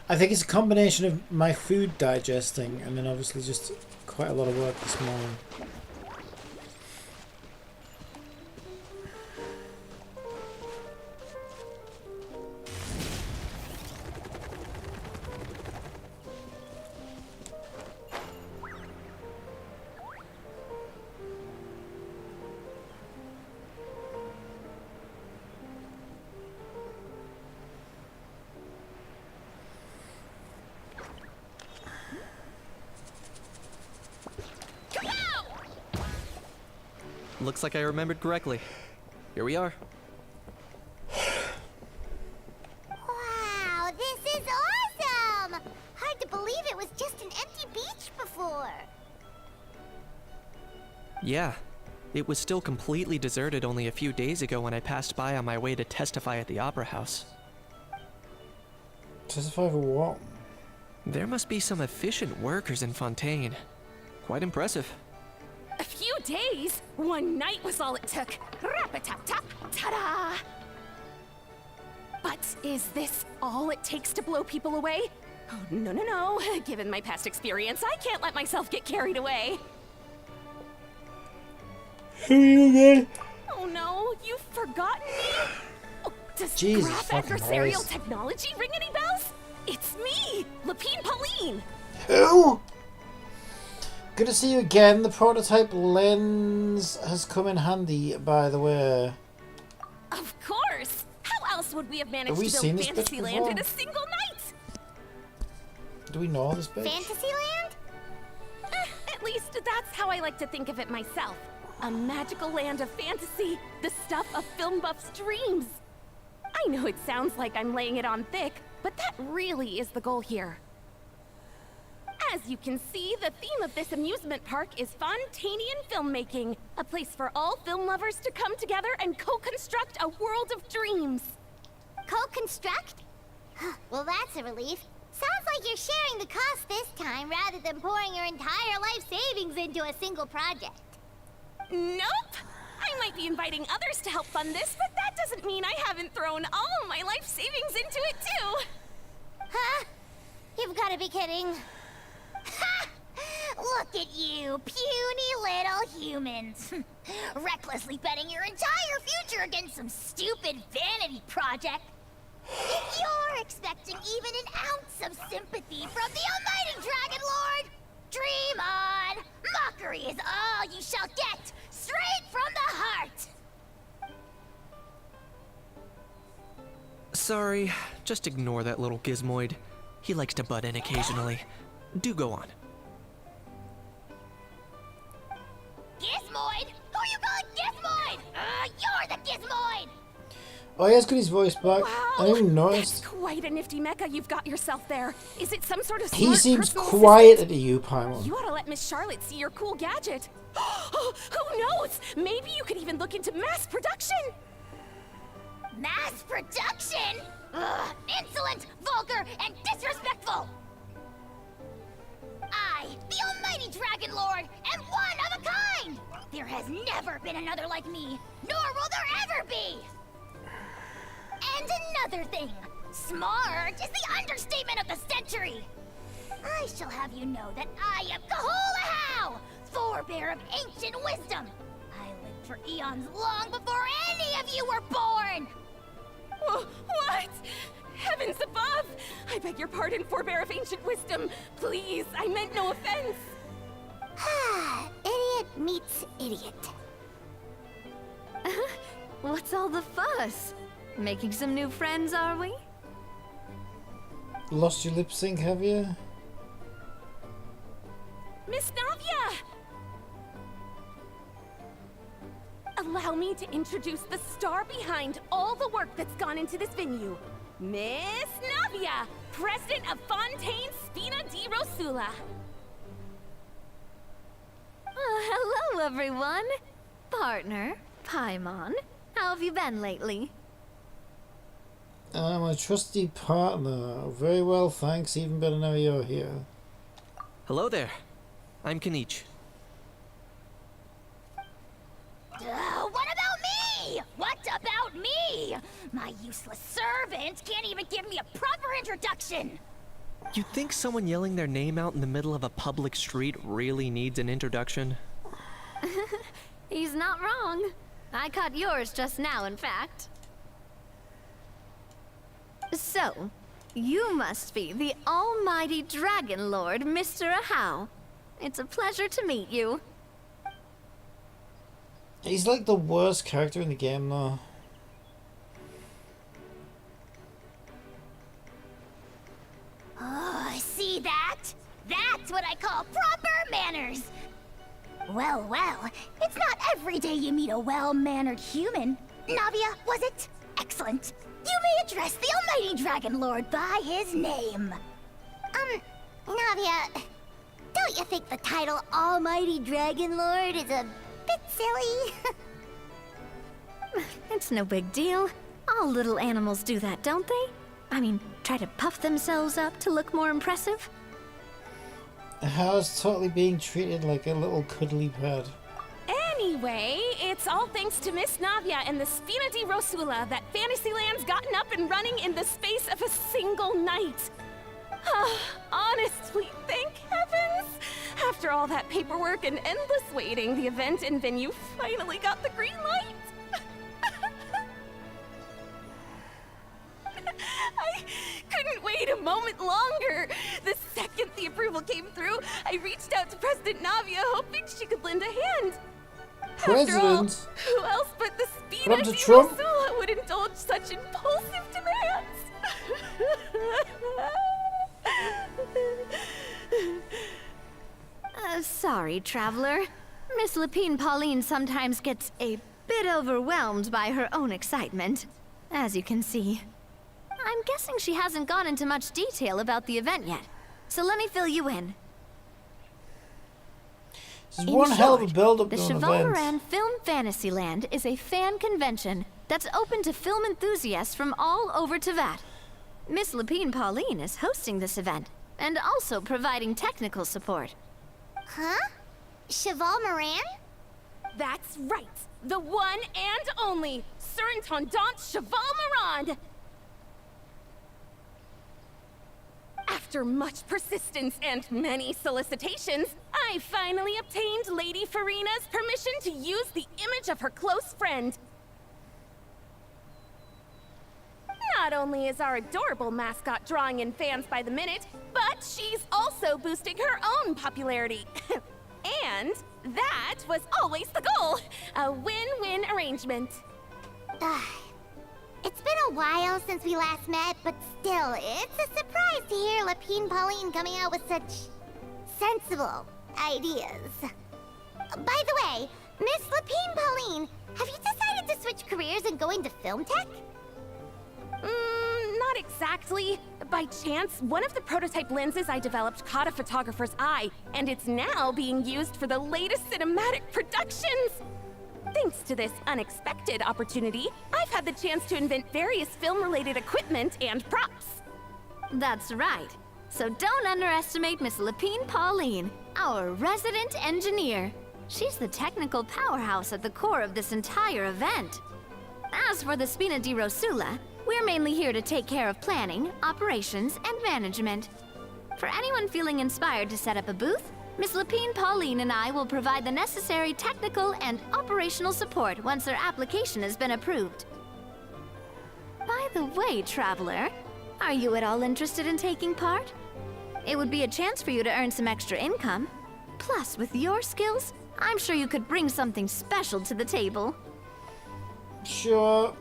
I think it's a combination of my food digesting and then obviously just quite a lot of work this morning. Looks like I remembered correctly. Here we are. Wow, this is awesome! Hard to believe it was just an empty beach before. Yeah, it was still completely deserted only a few days ago when I passed by on my way to testify at the Opera House. Testify for what? There must be some efficient workers in Fontaine. Quite impressive. A few days? One night was all it took. Rap-a-tap-tap, ta-da! But is this all it takes to blow people away? Oh, no, no, no. Given my past experience, I can't let myself get carried away. Who are you again? Oh no, you've forgotten me? Oh, does Jesus graph fucking adversarial Christ. technology ring any bells? It's me, Lapine Pauline. Who? Good to see you again. The prototype lens has come in handy, by the way. Of course. How else would we have managed Have we to seen build this bit Fantasyland before? in a single night? Do we know this bitch? Fantasyland? At least that's how I like to think of it myself. A magical land of fantasy, the stuff of film buffs' dreams. I know it sounds like I'm laying it on thick, but that really is the goal here. As you can see, the theme of this amusement park is Fontainian filmmaking, a place for all film lovers to come together and co-construct a world of dreams. Co-construct? Well, that's a relief. Sounds like you're sharing the cost this time rather than pouring your entire life savings into a single project. Nope! I might be inviting others to help fund this, but that doesn't mean I haven't thrown all my life savings into it too. Huh? You've got to be kidding. Ha! Look at you, puny little humans. Recklessly betting your entire future against some stupid vanity project. If you're expecting even an ounce of sympathy from the almighty Dragon Lord, dream on! Mockery is all you shall get, straight from the heart! Sorry, just ignore that little gizmoid. He likes to butt in occasionally. Do go on. Gizmoid? Who you calling Gizmoid? You're the Gizmoid! Oh, he has got his voice back. Wow! I didn't even That's notice. quite a nifty mecha you've got yourself there. Is it some sort of He smart seems personal quieter assistant? to you, Paimon. You ought to let Miss Charlotte see your cool gadget. Who knows? Maybe you could even look into mass production. Mass production? Ugh, insolent, vulgar, and disrespectful! I, the almighty Dragon Lord, am one of a kind! There has never been another like me, nor will there ever be! And another thing, smart is the understatement of the century! I shall have you know that I am Kahulahau, forebear of ancient wisdom! I lived for eons long before any of you were born! What? Heavens above! I beg your pardon, forebear of ancient wisdom. Please, I meant no offense. Idiot meets idiot. What's all the fuss? Making some new friends, are we? Lost your lip sync, have you? Miss Navia! Allow me to introduce the star behind all the work that's gone into this venue. Miss Navia, president of Fontaine Spina di Rosula. Hello, everyone. Partner, Paimon. How have you been lately? I'm a trusty partner. Very well, thanks. Even better now you're here. Hello there. I'm Kanich. What about me? What about me? My useless servant can't even give me a proper introduction. You think someone yelling their name out in the middle of a public street really needs an introduction? He's not wrong. I caught yours just now, in fact. So, you must be the almighty Dragon Lord, Mr. Ahau. It's a pleasure to meet you. He's like the worst character in the game, though. Oh, see that? That's what I call proper manners. Well, well, it's not every day you meet a well-mannered human. Navia, was it? Excellent. You may address the almighty Dragon Lord by his name. Navia, don't you think the title Almighty Dragon Lord is a bit silly? It's no big deal. All little animals do that, don't they? I mean, try to puff themselves up to look more impressive. How's totally being treated like a little cuddly pet. Anyway, it's all thanks to Miss Navia and the Spina di Rosula that Fantasyland's gotten up and running in the space of a single night. Honestly, thank heavens! After all that paperwork and endless waiting, the event and venue finally got the green light. I couldn't wait a moment longer. The second the approval came through, I reached out to President Navia, hoping she could lend a hand. After all, President? who else but the Spina What up di to Trump? Rosula would indulge such impulsive demands? Sorry, traveler. Miss Lapine Pauline sometimes gets a bit overwhelmed by her own excitement, as you can see. I'm guessing she hasn't gone into much detail about the event yet, so let me fill you in. This is In one hell of a short, build-up the to an Cheval event. Moran Film Fantasyland is a fan convention that's open to film enthusiasts from all over Teyvat. Miss Lapine Pauline is hosting this event, and also providing technical support. Huh? Cheval Moran? That's right. The one and only Surintendant Cheval Moran. After much persistence and many solicitations, I finally obtained Lady Farina's permission to use the image of her close friend. Not only is our adorable mascot drawing in fans by the minute, but she's also boosting her own popularity. And that was always the goal. A win-win arrangement. It's been a while since we last met, but still, it's a surprise to hear Lapine Pauline coming out with such sensible ideas. By the way, Miss Lapine Pauline, have you decided to switch careers and go into film tech? Not exactly. By chance, one of the prototype lenses I developed caught a photographer's eye, and it's now being used for the latest cinematic productions. Thanks to this unexpected opportunity, I've had the chance to invent various film-related equipment and props. That's right. So don't underestimate Miss Lapine Pauline, our resident engineer. She's the technical powerhouse at the core of this entire event. As for the Spina di Rosula, we're mainly here to take care of planning, operations, and management. For anyone feeling inspired to set up a booth, Miss Lapine Pauline and I will provide the necessary technical and operational support once their application has been approved. By the way, traveler, are you at all interested in taking part? It would be a chance for you to earn some extra income. Plus, with your skills, I'm sure you could bring something special to the table. Sure.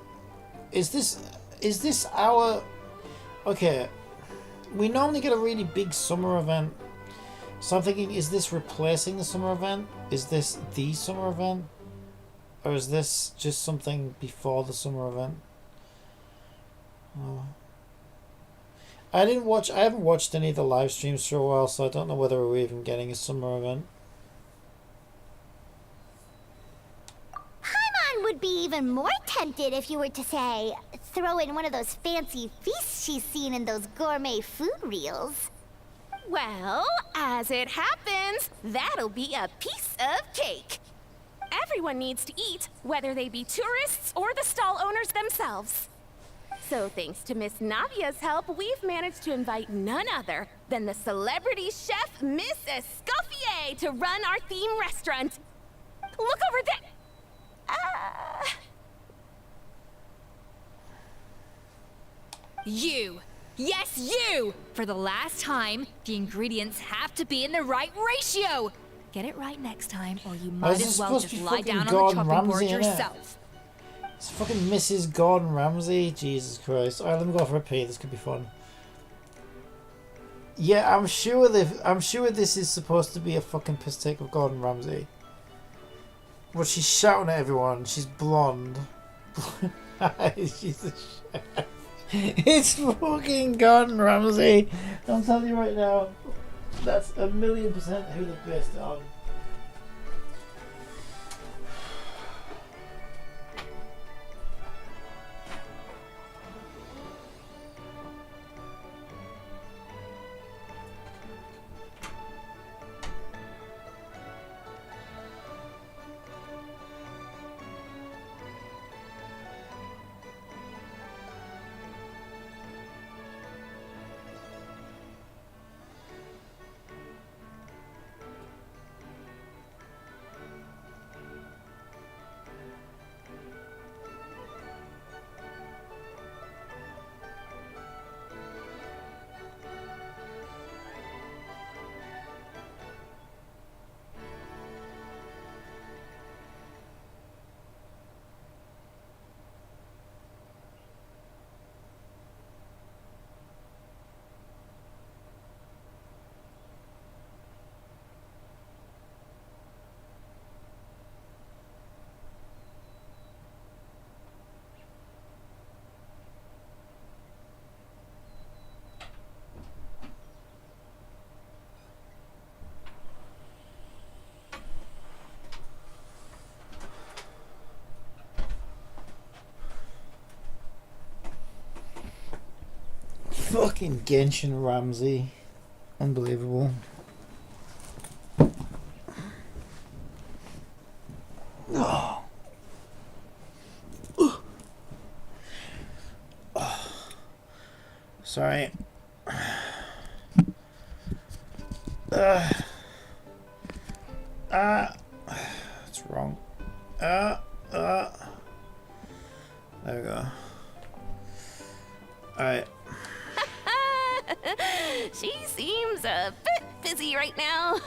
Is this our... Okay. We normally get a really big summer event. So I'm thinking, is this replacing the summer event? Is this the summer event? Or is this just something before the summer event? Oh. I haven't watched any of the live streams for a while, so I don't know whether we're even getting a summer event. Paimon would be even more tempted if you were to, say, throw in one of those fancy feasts she's seen in those gourmet food reels. Well, as it happens, that'll be a piece of cake. Everyone needs to eat, whether they be tourists or the stall owners themselves. So thanks to Miss Navia's help, we've managed to invite none other than the celebrity chef, Miss Escoffier, to run our theme restaurant. Look over there! You! Yes, you! For the last time, the ingredients have to be in the right ratio! Get it right next time, or you might as well just lie down on the chopping board yourself. It's fucking Mrs. Gordon Ramsay. Jesus Christ. Alright, let me go for a pee. This could be fun. Yeah, I'm sure this is supposed to be a fucking piss take of Gordon Ramsay. But she's shouting at everyone. She's blonde. She's a chef. It's fucking Gordon Ramsay. I'm telling you right now. That's 1,000,000% who they based it on. Fucking Genshin Ramsay. Unbelievable. Oh. Sorry. That's wrong. There we go. Alright. She seems a bit busy right now.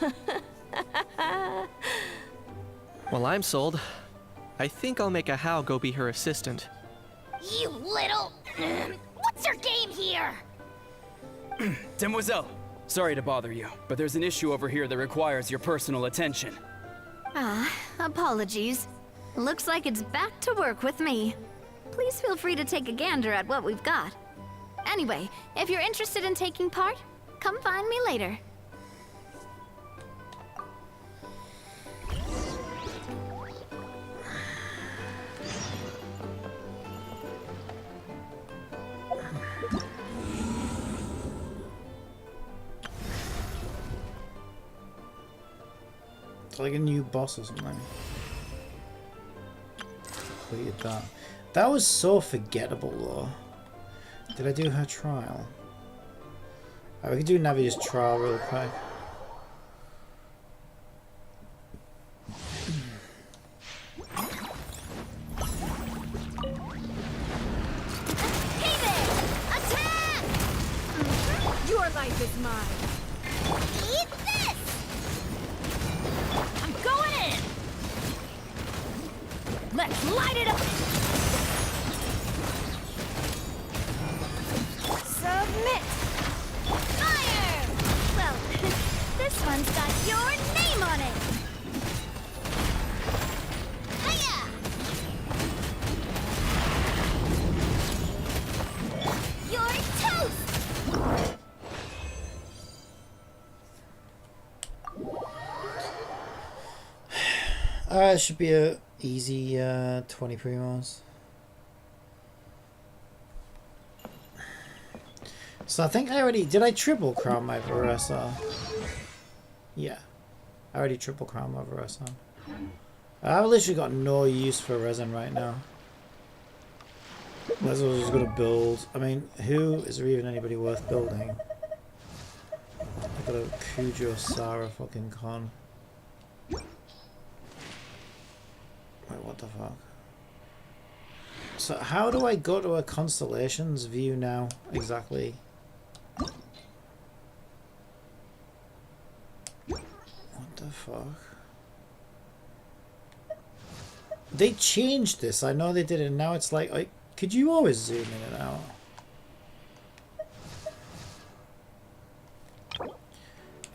Well, I'm sold. I think I'll make a Hao go be her assistant. You little... What's your game here? Demoiselle, sorry to bother you, but there's an issue over here that requires your personal attention. Apologies. Looks like it's back to work with me. Please feel free to take a gander at what we've got. Anyway, if you're interested in taking part, come find me later. It's like a new boss or something. Completed that. That was so forgettable though. Did I do her trial? Oh, we could do Navia's trial real quick. Hey there! Attack! Your life is mine. Eat this! I'm going in. Let's light it up. Submit! Fire! Well, this one's got your name on it! Hiya! You're toast! It should be a easy 20 primos. So I think I already... Did I triple crown my Veressa? Yeah. I already triple crown my Veressa. I've literally got no use for resin right now. Might as well just gonna build. I mean, who is there even anybody worth building? I've got a Cujo Sarah fucking con. Wait, what the fuck? So how do I go to a constellations view now exactly? What the fuck? They changed this. I know they did it. And now it's like, could you always zoom in and out?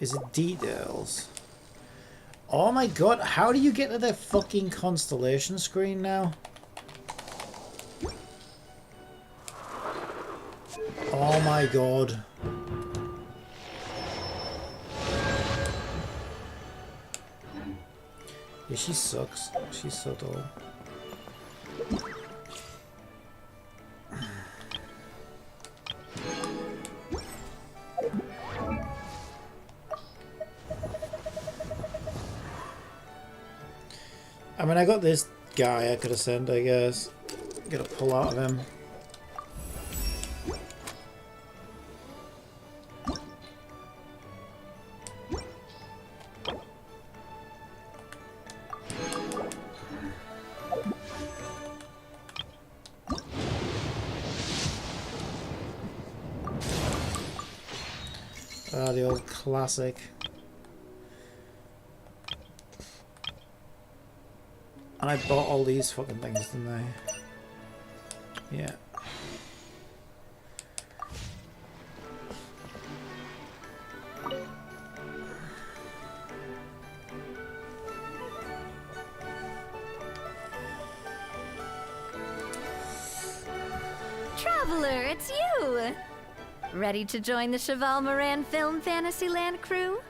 Is it details? Oh my god, how do you get to the fucking constellation screen now? Oh my god. Yeah, she sucks. She's so dull. I mean, I got this guy I could have sent, I guess. Gotta pull out of him. Ah, the old classic. And I bought all these fucking things, didn't I? Yeah. Traveler, it's you! Ready to join the Cheval Moran Film Fantasyland crew?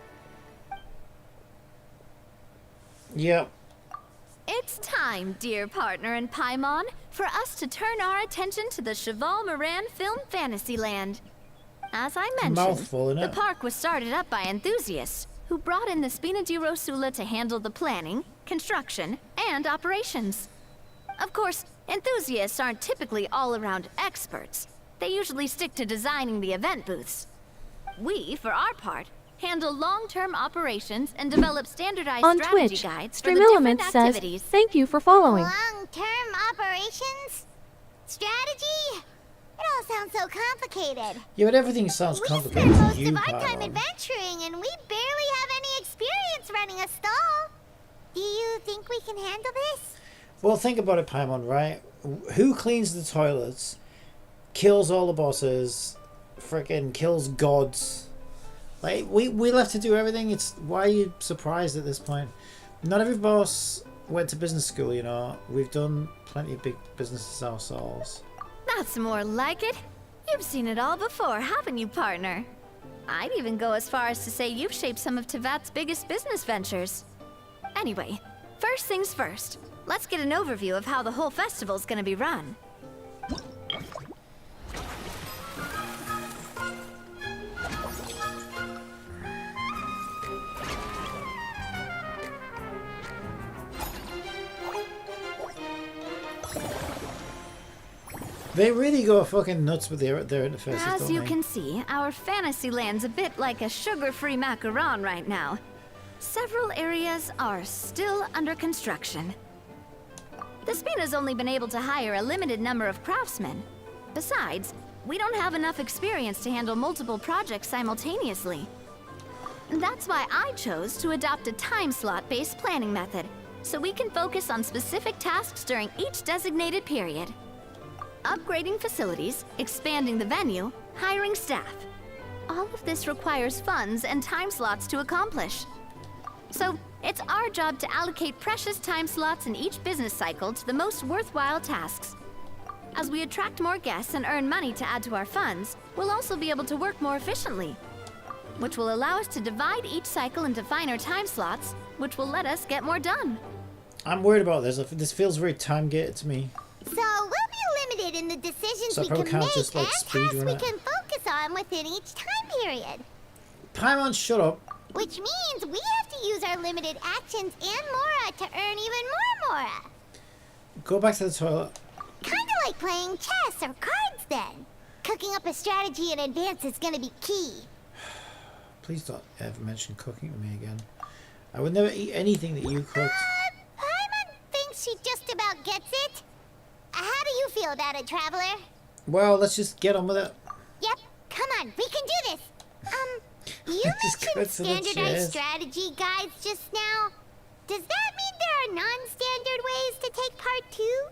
Yep. It's time, dear partner in Paimon, for us to turn our attention to the Cheval Moran Film Fantasyland. As I mentioned, Mouthful, innit? the park was started up by enthusiasts who brought in the Spina di Rosula to handle the planning, construction, and operations. Of course, enthusiasts aren't typically all-around experts. They usually stick to designing the event booths. We, for our part, handle long-term operations and develop standardized On strategy Twitch, guides for Stream the different Elements says, activities. thank you for following. Long-term operations? Strategy? It all sounds so complicated. Yeah, but everything sounds We complicated spend to most you, of our time Paimon. adventuring, and we barely have any experience running a stall. Do you think we can handle this? Well, think about it, Paimon, right? Who cleans the toilets, kills all the bosses, frickin' kills gods? Like, we'll have to do everything. It's why are you surprised at this point? Not every boss went to business school, you know. We've done plenty of big businesses ourselves. That's more like it. You've seen it all before, haven't you, partner? I'd even go as far as to say you've shaped some of Tevat's biggest business ventures. Anyway, first things first. Let's get an overview of how the whole festival's gonna be run. They really go fucking nuts with their interfaces, As don't you they? can see, our Fantasyland's a bit like a sugar-free macaron right now. Several areas are still under construction. The Spina's only been able to hire a limited number of craftsmen. Besides, we don't have enough experience to handle multiple projects simultaneously. That's why I chose to adopt a time slot-based planning method, so we can focus on specific tasks during each designated period. Upgrading facilities, expanding the venue, hiring staff. All of this requires funds and time slots to accomplish. So, it's our job to allocate precious time slots in each business cycle to the most worthwhile tasks. As we attract more guests and earn money to add to our funds, we'll also be able to work more efficiently, which will allow us to divide each cycle into finer time slots, which will let us get more done. I'm worried about this. This feels very time-gated to me. So we'll be limited in the decisions So I we probably can can't make just, like, and speed tasks run we it. can focus on within each time period. Paimon, shut up. Which means we have to use our limited actions and Mora to earn even more Mora. Go back to the toilet. Kinda like playing chess or cards then. Cooking up a strategy in advance is gonna be key. Please don't ever mention cooking to me again. I would never eat anything that you cooked. Paimon thinks she just about gets it. How do you feel about it, Traveler? Well, let's just get on with it. Yep, come on, we can do this. You mentioned standardized strategy guides just now. Does that mean there are non-standard ways to take part too?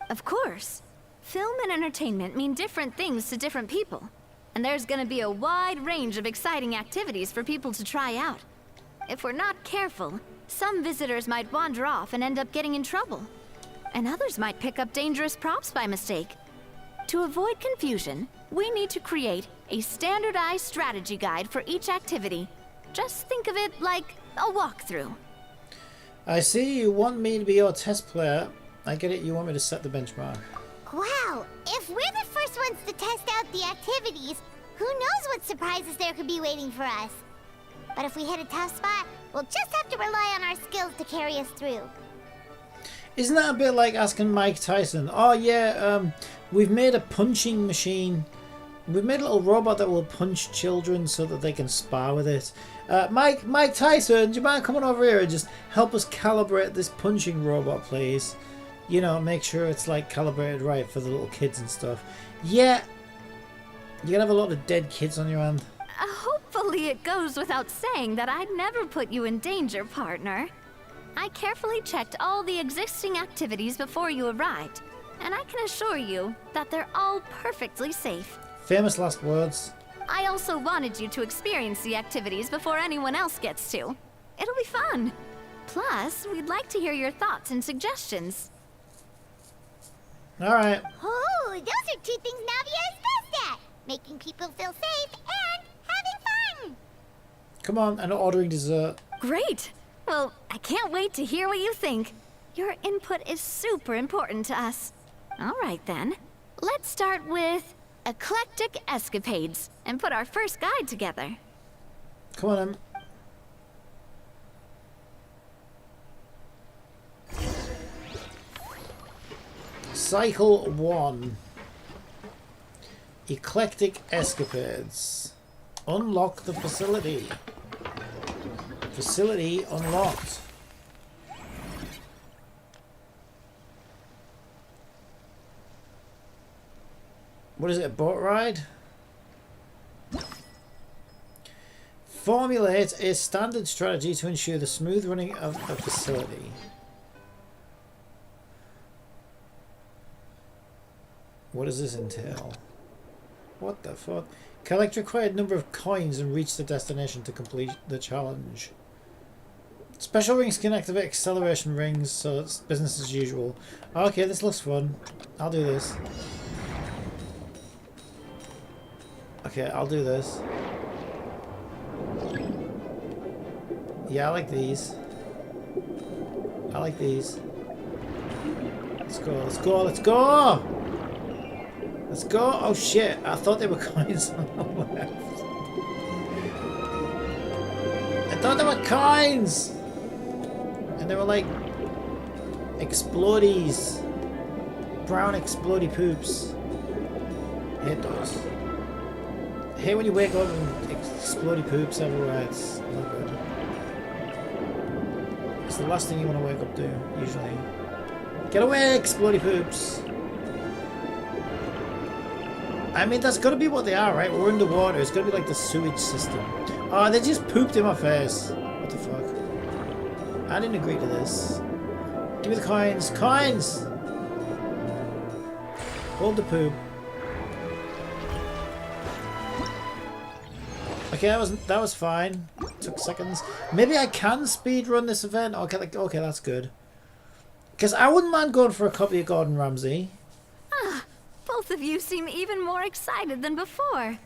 Of course. Film and entertainment mean different things to different people. And there's gonna be a wide range of exciting activities for people to try out. If we're not careful, some visitors might wander off and end up getting in trouble. And others might pick up dangerous props by mistake. To avoid confusion, we need to create a standardized strategy guide for each activity. Just think of it like a walkthrough. I see you want me to be your test player. I get it, you want me to set the benchmark. Wow, if we're the first ones to test out the activities, who knows what surprises there could be waiting for us. But if we hit a tough spot, we'll just have to rely on our skills to carry us through. Isn't that a bit like asking Mike Tyson? Oh yeah, we've made a punching machine. We've made a little robot that will punch children so that they can spar with it. Mike Tyson, do you mind coming over here and just help us calibrate this punching robot, please? You know, make sure it's like calibrated right for the little kids and stuff. Yeah, you're gonna have a lot of dead kids on your hand. Hopefully it goes without saying that I'd never put you in danger, partner. I carefully checked all the existing activities before you arrived, and I can assure you that they're all perfectly safe. Famous last words. I also wanted you to experience the activities before anyone else gets to. It'll be fun. Plus, we'd like to hear your thoughts and suggestions. Alright. Oh, those are two things Navia is best at. Making people feel safe and having fun. Come on, and ordering dessert. Great! Well, I can't wait to hear what you think. Your input is super important to us. Alright then. Let's start with eclectic escapades and put our first guide together. Come on, Em. Cycle 1. Eclectic escapades. Unlock the facility. Facility unlocked. What is it, a boat ride? Formulate a standard strategy to ensure the smooth running of a facility. What does this entail? What the fuck? Collect required number of coins and reach the destination to complete the challenge. Special rings can activate acceleration rings, so it's business as usual. Okay, this looks fun. I'll do this. Okay, I'll do this. Yeah, I like these. I like these. Let's go, let's go, let's go! Let's go! Oh shit, I thought they were coins on the left. I thought they were coins! And they were like explodies. Brown explodey poops. I hate those. I hate when you wake up and explodey poops everywhere. It's not good. It's the last thing you want to wake up to, usually. Get away, explodey poops! I mean, that's gotta be what they are, right? We're underwater. It's gotta be like the sewage system. Oh, they just pooped in my face. What the fuck? I didn't agree to this. Give me the coins. Coins! Hold the poop. Okay, that was fine. Took seconds. Maybe I can speedrun this event. Okay, that's good. Because I wouldn't mind going for a copy of Gordon Ramsay. Both of you seem even more excited than before.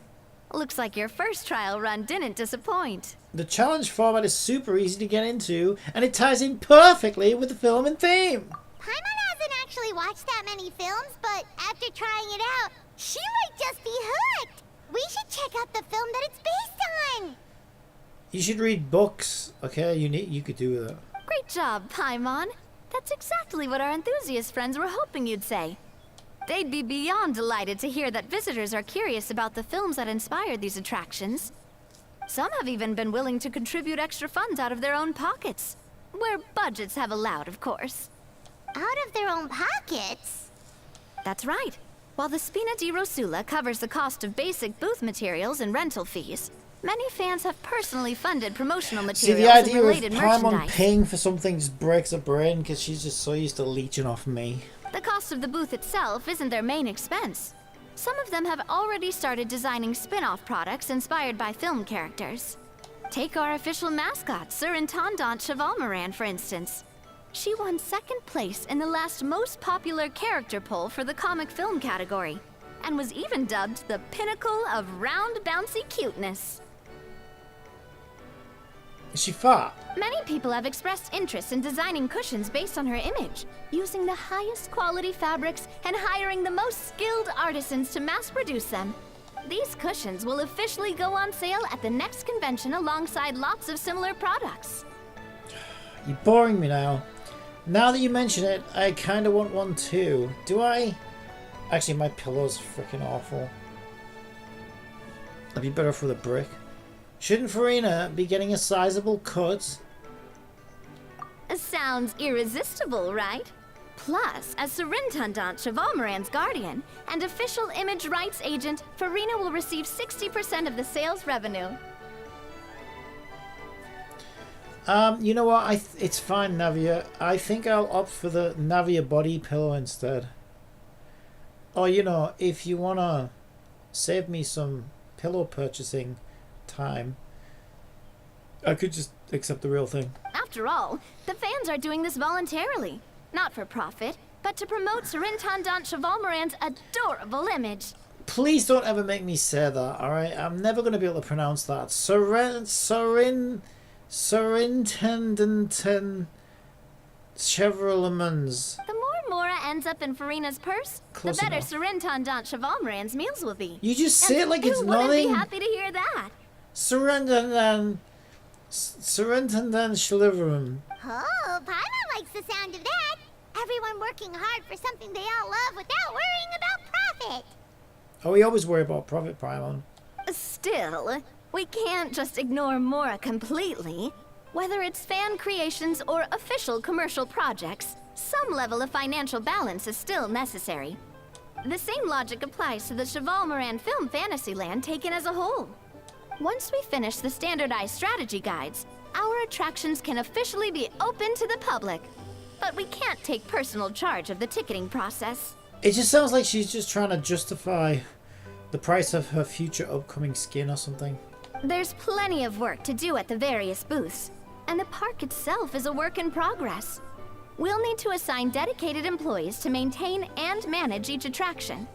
Looks like your first trial run didn't disappoint. The challenge format is super easy to get into, and it ties in perfectly with the film and theme. Paimon hasn't actually watched that many films, but after trying it out, she might just be hooked. We should check out the film that it's based on. You should read books, okay? You could do that. Great job, Paimon. That's exactly what our enthusiast friends were hoping you'd say. They'd be beyond delighted to hear that visitors are curious about the films that inspired these attractions. Some have even been willing to contribute extra funds out of their own pockets. Where budgets have allowed, of course. Out of their own pockets? That's right. While the Spina di Rosula covers the cost of basic booth materials and rental fees, many fans have personally funded promotional See, materials the and idea related of Paimon merchandise. paying for something just breaks her brain because she's just so used to leeching off me. The cost of the booth itself isn't their main expense. Some of them have already started designing spin-off products inspired by film characters. Take our official mascot, Surintendant Chevalmoran, for instance. She won second place in the last most popular character poll for the comic film category, and was even dubbed the pinnacle of round bouncy cuteness. Is she fat? Many people have expressed interest in designing cushions based on her image, using the highest quality fabrics and hiring the most skilled artisans to mass produce them. These cushions will officially go on sale at the next convention alongside lots of similar products. You're boring me now. Now that you mention it, I kind of want one too. Do I? Actually, my pillow's freaking awful. I'd be better off with a brick. Shouldn't Farina be getting a sizable cut? Sounds irresistible, right? Plus, as Surintendant Chevalmoran's guardian and official image rights agent, Farina will receive 60% of the sales revenue. You know what? It's fine, Navia. I think I'll opt for the Navia body pillow instead. Or, you know, if you want to save me some pillow purchasing time, I could just accept the real thing. After all, the fans are doing this voluntarily. Not for profit, but to promote Surintendant Chevalmoran's adorable image. Please don't ever make me say that, alright? I'm never going to be able to pronounce that. Surintendant Chevalmoran's. The more Mora ends up in Farina's purse, Close the better enough. Surintendant Chevalmoran's meals will be. You just say it like it's who wouldn't nothing. be happy to hear that? Surintendant Schliverum. Oh, Paimon likes the sound of that. Everyone working hard for something they all love without worrying about profit. Oh, we always worry about profit, Paimon. Still, we can't just ignore Mora completely. Whether it's fan creations or official commercial projects, some level of financial balance is still necessary. The same logic applies to the Chevalmoran film Fantasyland taken as a whole. Once we finish the standardized strategy guides, our attractions can officially be open to the public. But we can't take personal charge of the ticketing process. It just sounds like she's just trying to justify the price of her future upcoming skin or something. There's plenty of work to do at the various booths, and the park itself is a work in progress. We'll need to assign dedicated employees to maintain and manage each attraction.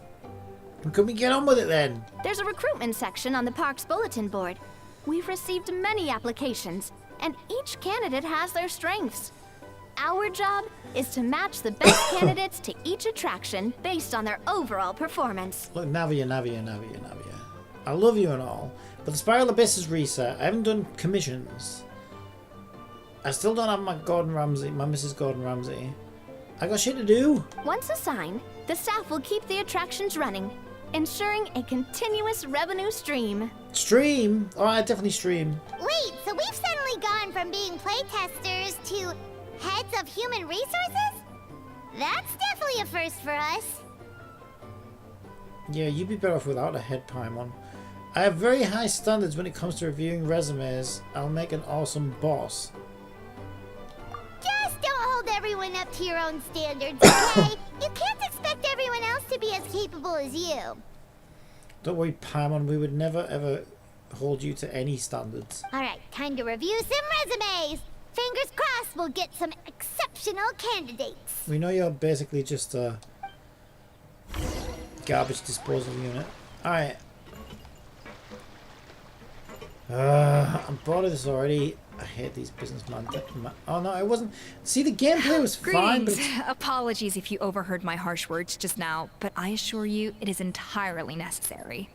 Can we get on with it then? There's a recruitment section on the park's bulletin board. We've received many applications, and each candidate has their strengths. Our job is to match the best candidates to each attraction based on their overall performance. Look, Navia. I love you and all, but the Spiral Abyss is reset. I haven't done commissions. I still don't have my Mrs. Gordon Ramsay. I got shit to do. Once assigned, the staff will keep the attractions running, ensuring a continuous revenue stream. Stream? Oh, I definitely stream. Wait, so we've suddenly gone from being playtesters to heads of human resources? That's definitely a first for us. Yeah, you'd be better off without a head, Paimon. I have very high standards when it comes to reviewing resumes. I'll make an awesome boss. Just don't hold everyone up to your own standards, okay? You can't expect everyone else to be as capable as you. Don't worry, Paimon, we would never ever hold you to any standards. Alright, time to review some resumes. Fingers crossed we'll get some exceptional candidates. We know you're basically just a garbage disposal unit. Alright. I'm bored of this already. I hate these businessmen. Oh no, I wasn't. See, the gameplay was fine, but Greetings. Apologies if you overheard my harsh words just now, but I assure you it is entirely necessary.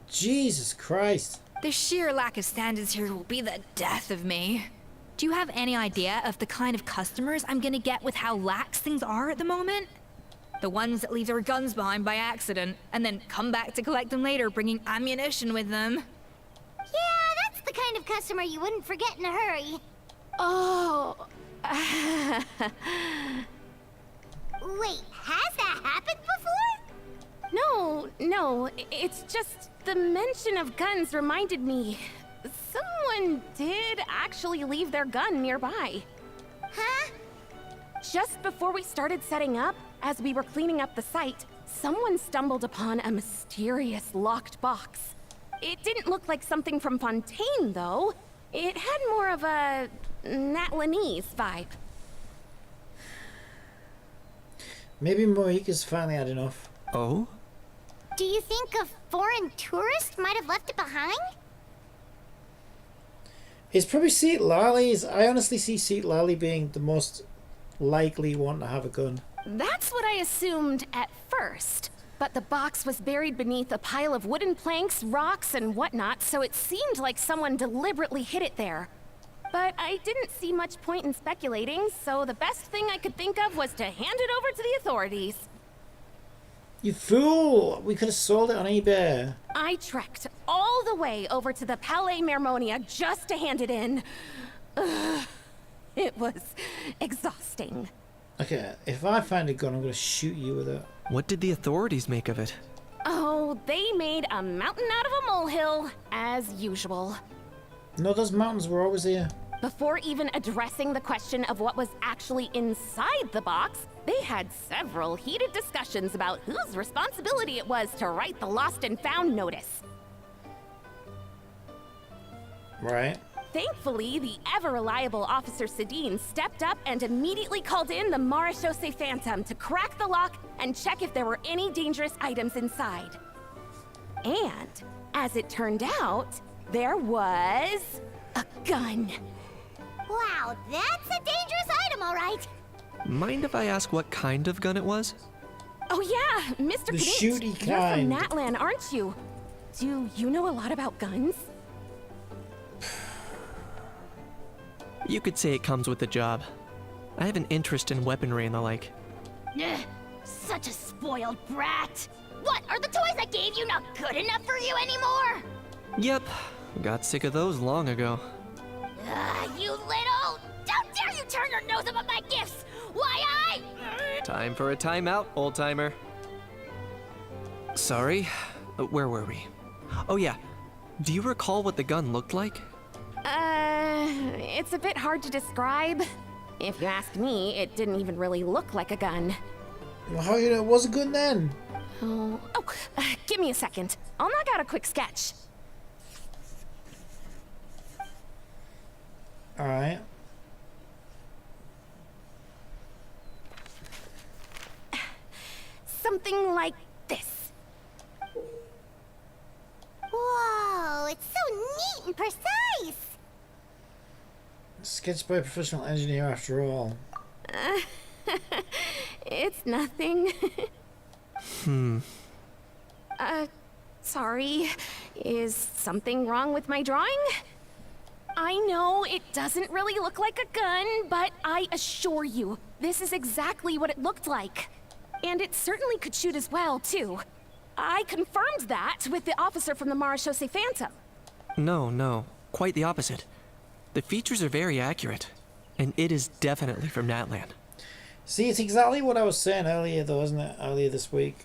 Jesus Christ. The sheer lack of standards here will be the death of me. Do you have any idea of the kind of customers I'm gonna get with how lax things are at the moment? The ones that leave their guns behind by accident, and then come back to collect them later, bringing ammunition with them. Yeah, that's the kind of customer you wouldn't forget in a hurry. Oh. Wait, has that happened before? No, it's just the mention of guns reminded me. Someone did actually leave their gun nearby. Huh? Just before we started setting up, as we were cleaning up the site, someone stumbled upon a mysterious locked box. It didn't look like something from Fontaine, though. It had more of a Natlanese vibe. Maybe Moika's finally had enough. Oh? Do you think a foreign tourist might have left it behind? It's probably Seat Lali's. I honestly see Seat Lali being the most likely one to have a gun. That's what I assumed at first. But the box was buried beneath a pile of wooden planks, rocks, and whatnot, so it seemed like someone deliberately hid it there. But I didn't see much point in speculating, so the best thing I could think of was to hand it over to the authorities. You fool! We could have sold it on eBay. I trekked all the way over to the Palais Mermonia just to hand it in. Ugh, it was exhausting. Okay, if I find a gun, I'm gonna shoot you with it. What did the authorities make of it? Oh, they made a mountain out of a molehill, as usual. No, those mountains were always here. Before even addressing the question of what was actually inside the box, they had several heated discussions about whose responsibility it was to write the lost and found notice. Right. Thankfully, the ever-reliable Officer Sedine stepped up and immediately called in the Marechaussee Phantom to crack the lock and check if there were any dangerous items inside. And, as it turned out, there was a gun. Wow, that's a dangerous item, all right. Mind if I ask what kind of gun it was? Oh yeah, Mr. The Knut, shooty you're kind. from Natlan, aren't you? Do you know a lot about guns? You could say it comes with the job. I have an interest in weaponry and the like. Ugh, such a spoiled brat. What, are the toys I gave you not good enough for you anymore? Yep, got sick of those long ago. You little... Don't dare you turn your nose up at my gifts! Why, Time for a timeout, old-timer. Sorry, where were we? Oh yeah, do you recall what the gun looked like? It's a bit hard to describe. If you ask me, it didn't even really look like a gun. Well, how you know it was a gun then? Give me a second. I'll knock out a quick sketch. Alright. Something like this. Whoa, it's so neat and precise. Sketched by a professional engineer after all. It's nothing. Sorry. Is something wrong with my drawing? I know it doesn't really look like a gun, but I assure you, this is exactly what it looked like. And it certainly could shoot as well, too. I confirmed that with the officer from the Marechaussee Phantom. No, quite the opposite. The features are very accurate, and it is definitely from Natlan. See, it's exactly what I was saying earlier, though, isn't it? Earlier this week.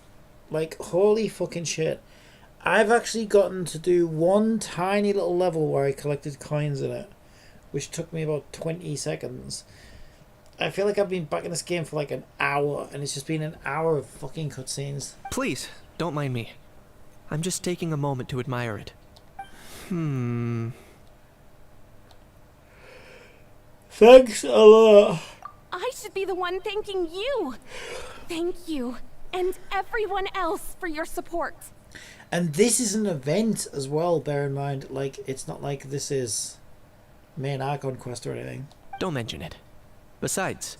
Like, holy fucking shit. I've actually gotten to do one tiny little level where I collected coins in it, which took me about 20 seconds. I feel like I've been back in this game for like an hour, and it's just been an hour of fucking cutscenes. Please, don't mind me. I'm just taking a moment to admire it. Thanks a lot. I should be the one thanking you. Thank you, and everyone else for your support. And this is an event as well, bear in mind. Like, it's not like this is main Archon quest or anything. Don't mention it. Besides,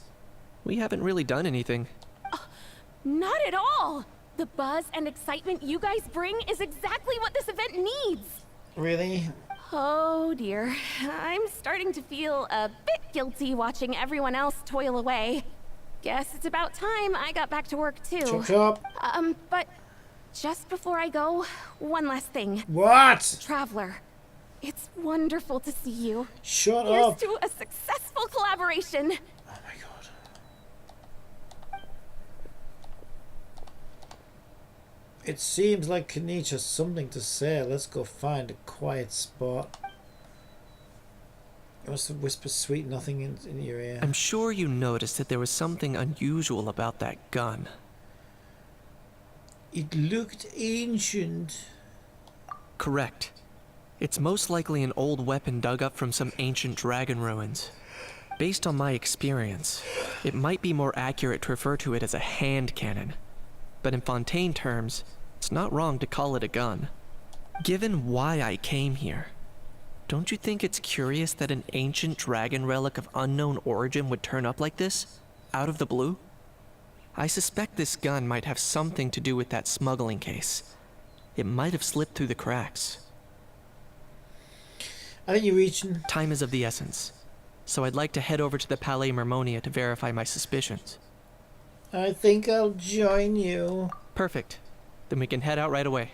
we haven't really done anything. Not at all. The buzz and excitement you guys bring is exactly what this event needs. Really? Oh dear, I'm starting to feel a bit guilty watching everyone else toil away. Guess it's about time I got back to work too. Chop chop. But just before I go, one last thing. What? Traveler, it's wonderful to see you. Shut Here's up. to a successful collaboration. Oh my god. It seems like Kanish has something to say. Let's go find a quiet spot. He must have whispered sweet nothing in your ear. I'm sure you noticed that there was something unusual about that gun. It looked ancient. Correct. It's most likely an old weapon dug up from some ancient dragon ruins. Based on my experience, it might be more accurate to refer to it as a hand cannon. But in Fontaine terms, it's not wrong to call it a gun. Given why I came here, don't you think it's curious that an ancient dragon relic of unknown origin would turn up like this, out of the blue? I suspect this gun might have something to do with that smuggling case. It might have slipped through the cracks. I think you're reaching. Time is of the essence, so I'd like to head over to the Palais Mermonia to verify my suspicions. I think I'll join you. Perfect. Then we can head out right away.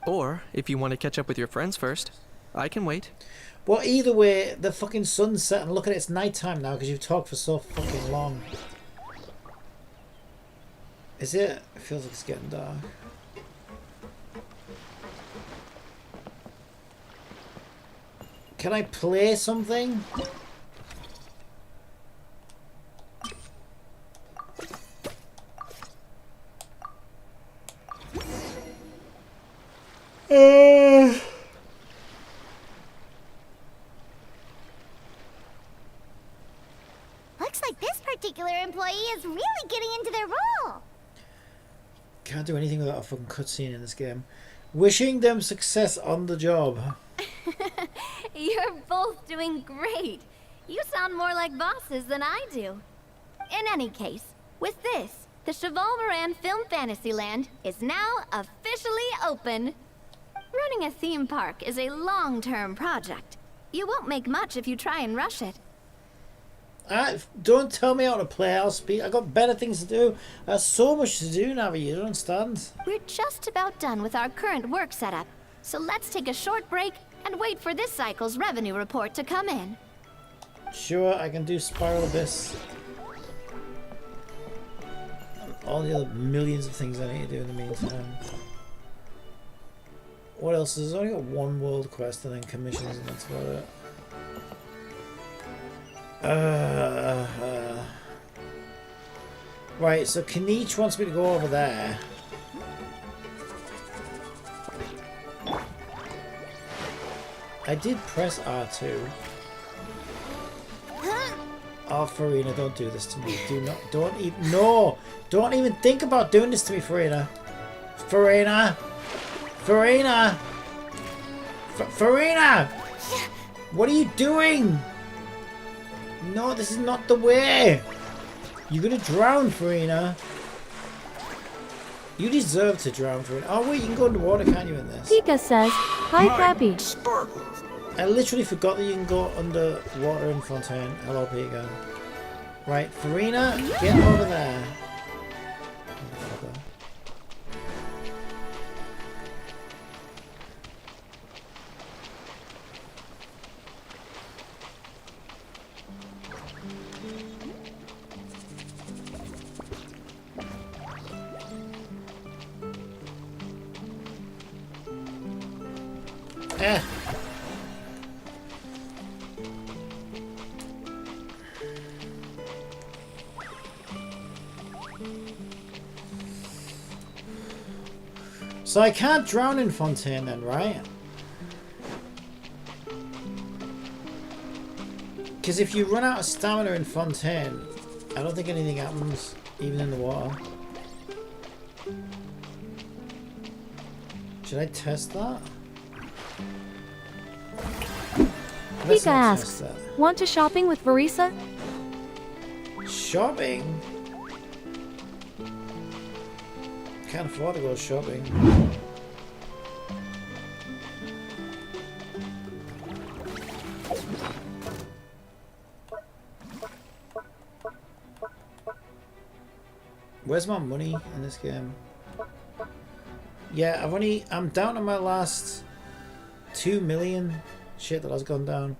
Or, if you want to catch up with your friends first, I can wait. Well, either way, the fucking sun's set, and look at it, it's nighttime now because you've talked for so fucking long. Is it? It feels like it's getting dark. Can I play something? Looks like this particular employee is really getting into their role. Can't do anything without a fucking cutscene in this game. Wishing them success on the job. You're both doing great. You sound more like bosses than I do. In any case, with this, the Cheval Moran Film Fantasyland is now officially open. Running a theme park is a long-term project. You won't make much if you try and rush it. Don't tell me how to play. I'll speak. I got better things to do. There's so much to do now. You don't understand. We're just about done with our current work setup, so let's take a short break and wait for this cycle's revenue report to come in. Sure, I can do Spiral Abyss. All the other millions of things I need to do in the meantime. What else? There's only got one world quest and then commissions, and that's about it. Right, so Kanish wants me to go over there. I did press R2. Oh, Farina, don't do this to me. Don't even, no! Don't even think about doing this to me, Farina. Farina! Farina! Farina! What are you doing? No, this is not the way! You're gonna drown, Farina. You deserve to drown, Farina. Oh wait, you can go underwater, can't you, in this? Pika says, hi Pappy. Sparkles. I literally forgot that you can go underwater in Fontaine. Hello, Pika. Right, Farina, get over there. Eh. So I can't drown in Fontaine then, right? Because if you run out of stamina in Fontaine, I don't think anything happens, even in the water. Should I test that? Pika asks, want to shopping with Varisa? Shopping? Can't afford to go shopping. Where's my money in this game? Yeah, I'm down to my last 2 million. Shit, that has gone down.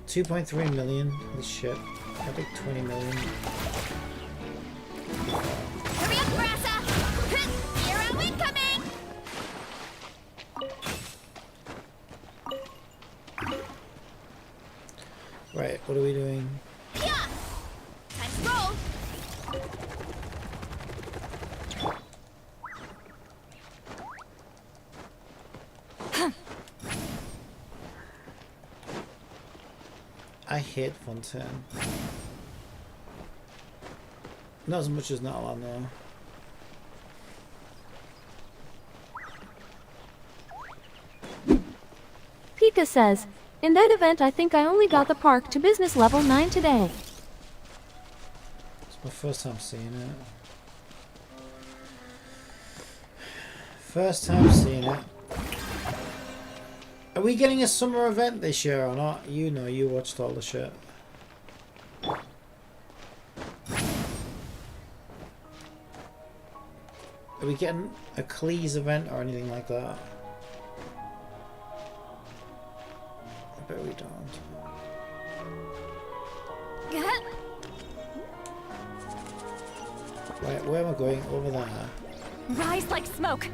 2.3 million. Holy shit. I think 20 million. Hurry up, Grassa! Zero incoming! Right, what are we doing? Yeah! Time to roll! I hate Fontaine. Not as much as Natalan though. Pika says, in that event I think I only got the park to business level 9 today. It's my first time seeing it. First time seeing it. Are we getting a summer event this year or not? You know, you watched all the shit. Are we getting a Cleese event or anything like that? I bet we don't. Wait, where am I going? Over there. Rise like smoke.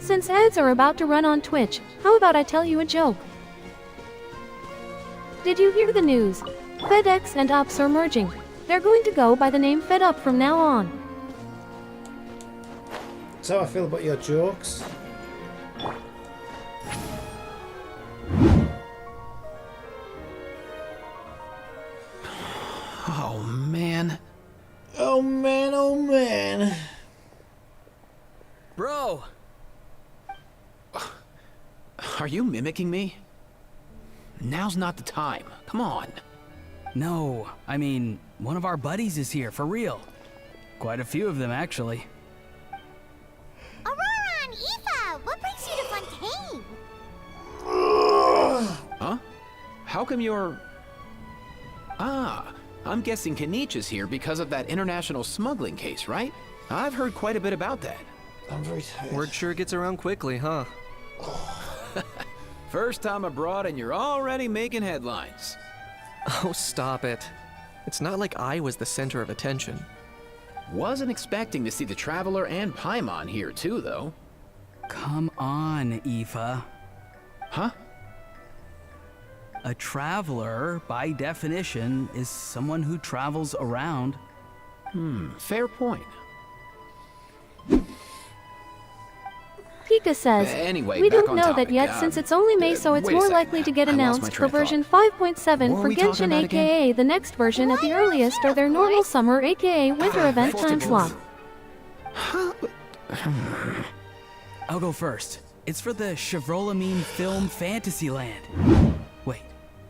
Since ads are about to run on Twitch, how about I tell you a joke? Did you hear the news? FedEx and Ups are merging. They're going to go by the name Fed Up from now on. That's how I feel about your jokes. Oh man. Oh man, oh man. Bro! Are you mimicking me? Now's not the time. Come on. No, I mean, one of our buddies is here, for real. Quite a few of them, actually. Aurora and Eva, what brings you to Fontaine? Huh? How come you're... Ah, I'm guessing Kanich is here because of that international smuggling case, right? I've heard quite a bit about that. I'm very tired. Word sure gets around quickly, huh? First time abroad and you're already making headlines. Oh, stop it. It's not like I was the center of attention. Wasn't expecting to see the Traveler and Paimon here too, though. Come on, Eva. Huh? A traveler, by definition, is someone who travels around. Fair point. Pika says, Anyway, we back don't on know topic. that yet since it's only May, so it's wait a more second. likely to get I lost my announced train for of version thought. 5.7 What for were we talking Genshin about aka the next version at the earliest or their normal summer aka winter event time slot. I'll go first. It's for the Chevrolamine Film Fantasyland. Wait,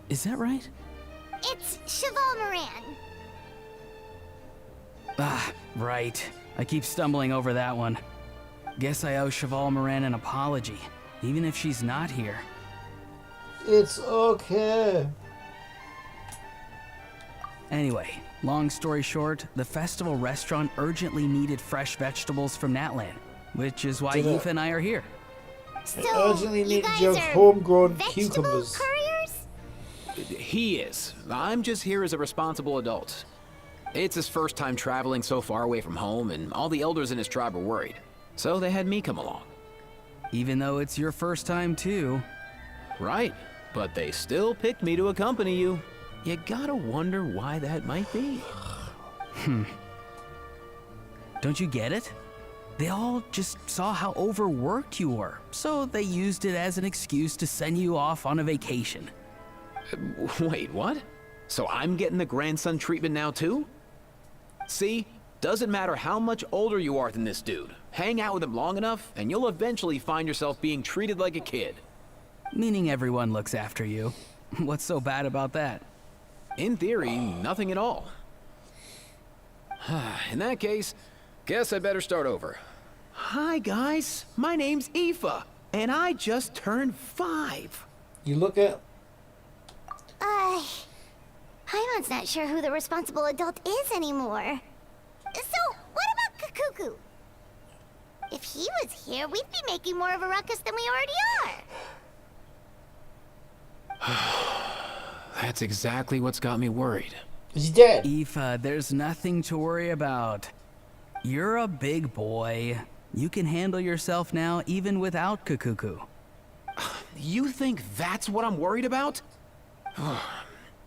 is that right? It's Cheval Moran. Ah, right. I keep stumbling over that one. Guess I owe Cheval Moran an apology, even if she's not here. It's okay. Anyway, long story short, the festival restaurant urgently needed fresh vegetables from Natlan, which is why Did it- Eva and I are here. So, urgently you need guys your are homegrown vegetable cucumbers. couriers? He is. I'm just here as a responsible adult. It's his first time traveling so far away from home, and all the elders in his tribe were worried. So they had me come along. Even though it's your first time too. Right, but they still picked me to accompany you. You gotta wonder why that might be. Don't you get it? They all just saw how overworked you were, so they used it as an excuse to send you off on a vacation. Wait, what? So I'm getting the grandson treatment now too? See? Doesn't matter how much older you are than this dude. Hang out with him long enough, and you'll eventually find yourself being treated like a kid. Meaning everyone looks after you. What's so bad about that? In theory, nothing at all. In that case, guess I better start over. Hi guys, my name's Aoife, and I just turned 5. You look at... Paimon's not sure who the responsible adult is anymore. So, what about Kakuku? If he was here, we'd be making more of a ruckus than we already are. That's exactly what's got me worried. Is he dead? Aoife, there's nothing to worry about. You're a big boy. You can handle yourself now even without Kakuku. You think that's what I'm worried about?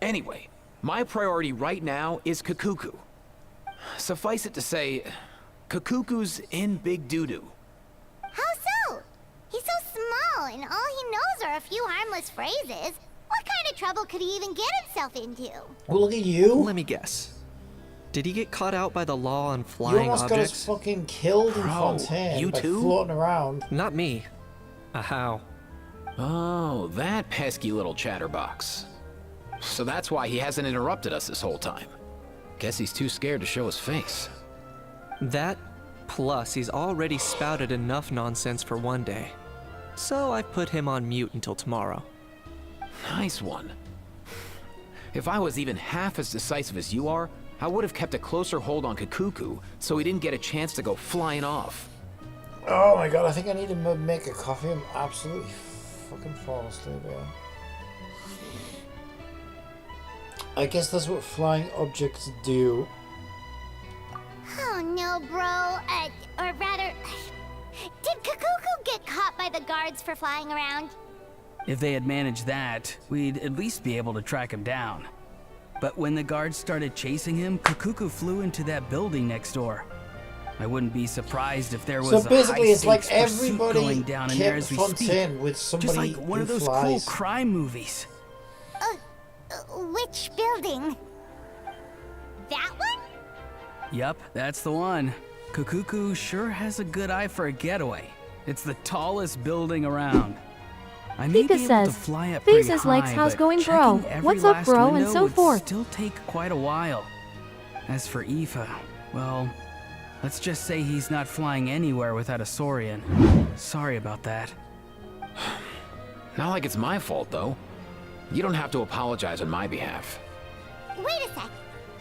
Anyway, my priority right now is Kakuku. Suffice it to say, Kakuku's in big doo-doo. How so? He's so small, and all he knows are a few harmless phrases. What kind of trouble could he even get himself into? Well, look at you. Let me guess. Did he get caught out by the law on You flying almost got us objects? fucking killed in Bro, Fontaine you by too? floating around. Not me. How? Oh, that pesky little chatterbox. So that's why he hasn't interrupted us this whole time. Guess he's too scared to show his face. That, plus he's already spouted enough nonsense for one day. So I've put him on mute until tomorrow. Nice one. If I was even half as decisive as you are, I would have kept a closer hold on Kakuku so he didn't get a chance to go flying off. Oh my god, I think I need to make a coffee. I'm absolutely fucking falling asleep here. I guess that's what flying objects do. Oh no, bro. Or rather, did Kakuku get caught by the guards for flying around? If they had managed that, we'd at least be able to track him down. But when the guards started chasing him, Kakuku flew into that building next door. I wouldn't be surprised if there was So basically, it's like high-stakes pursuit everybody going down in there kept as we speak. Fontaine with somebody Just like one who of those flies. cool crime movies. Which building? That one? Yup, that's the one. Kakuku sure has a good eye for a getaway. It's the tallest building around. I may Pika be able to says, fly up pretty "Faces likes high, how's but going, bro? checking every What's up, last bro?" and window so would forth. still take quite a while. As for Aoife, well, let's just say he's not flying anywhere without a Saurian. Sorry about that. Not like it's my fault, though. You don't have to apologize on my behalf. Wait a sec.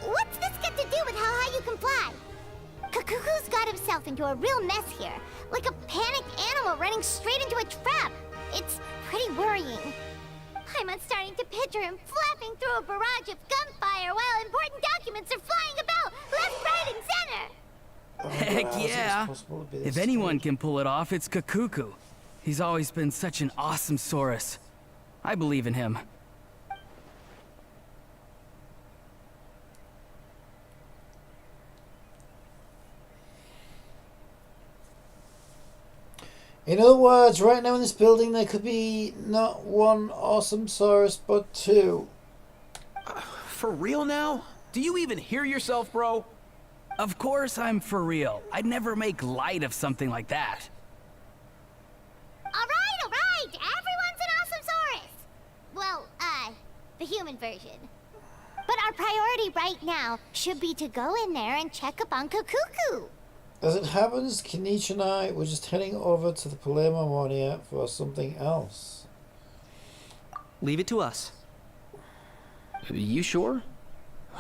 What's this got to do with how high you can fly? Kakuku's got himself into a real mess here. Like a panicked animal running straight into a trap. It's pretty worrying. I'm starting to picture him flapping through a barrage of gunfire while important documents are flying about left, right, and center. Oh my Heck God, how is yeah! this possible to be If this anyone sweet? can pull it off, it's Kakuku. He's always been such an awesome Saurus. I believe in him. In other words, right now in this building there could be not one awesome Saurus, but two. For real now? Do you even hear yourself, bro? Of course I'm for real. I'd never make light of something like that. All right. Everyone's an awesome Saurus. Well, the human version. But our priority right now should be to go in there and check up on Kakuku. As it happens, Kenichi and I were just heading over to the Palermo Monia for something else. Leave it to us. You sure?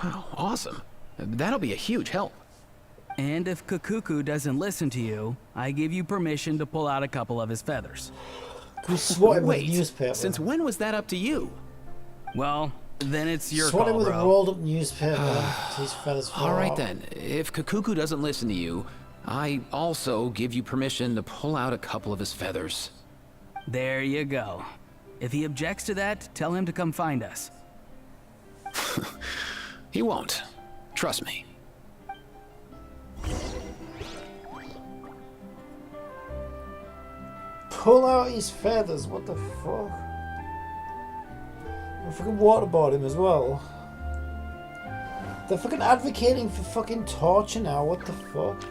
Wow, awesome. That'll be a huge help. And if Kakuku doesn't listen to you, I give you permission to pull out a couple of his feathers. We swat him with a Wait, newspaper. since when was that up to you? Well, then it's your swat him call, with a bro. rolled up newspaper. till his feathers fall All right off. then, if Kakuku doesn't listen to you, I also give you permission to pull out a couple of his feathers. There you go. If he objects to that, tell him to come find us. He won't. Trust me. Pull out his feathers, what the fuck? I fucking waterboard him as well. They're fucking advocating for fucking torture now, what the fuck?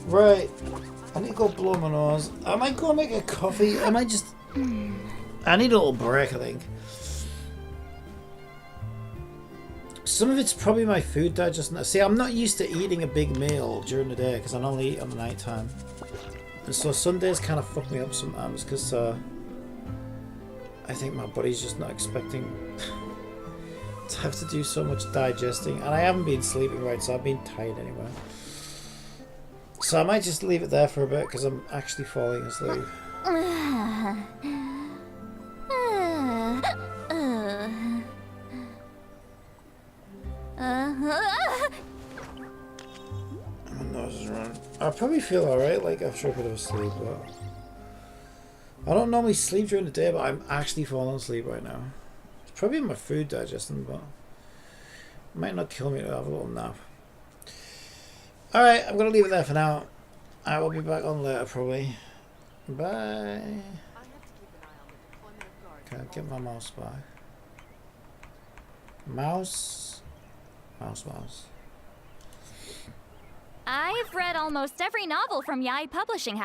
Right, I need to go blow my nose. I might go make a coffee. I might just... I need a little break, I think. Some of it's probably my food digestion. See, I'm not used to eating a big meal during the day because I only eat on the night time. And so Sundays kind of fuck me up sometimes because I think my body's just not expecting I have to do so much digesting, and I haven't been sleeping right, so I've been tired anyway. So I might just leave it there for a bit because I'm actually falling asleep. My nose is running. I probably feel alright, like after a bit of a sleep, but I don't normally sleep during the day, but I'm actually falling asleep right now. It's probably my food digesting, but it might not kill me to have a little nap. Alright, I'm gonna leave it there for now. I will be back on later probably. Bye. Can't get my mouse back. Mouse. I've read almost every novel from Yai Publishing House.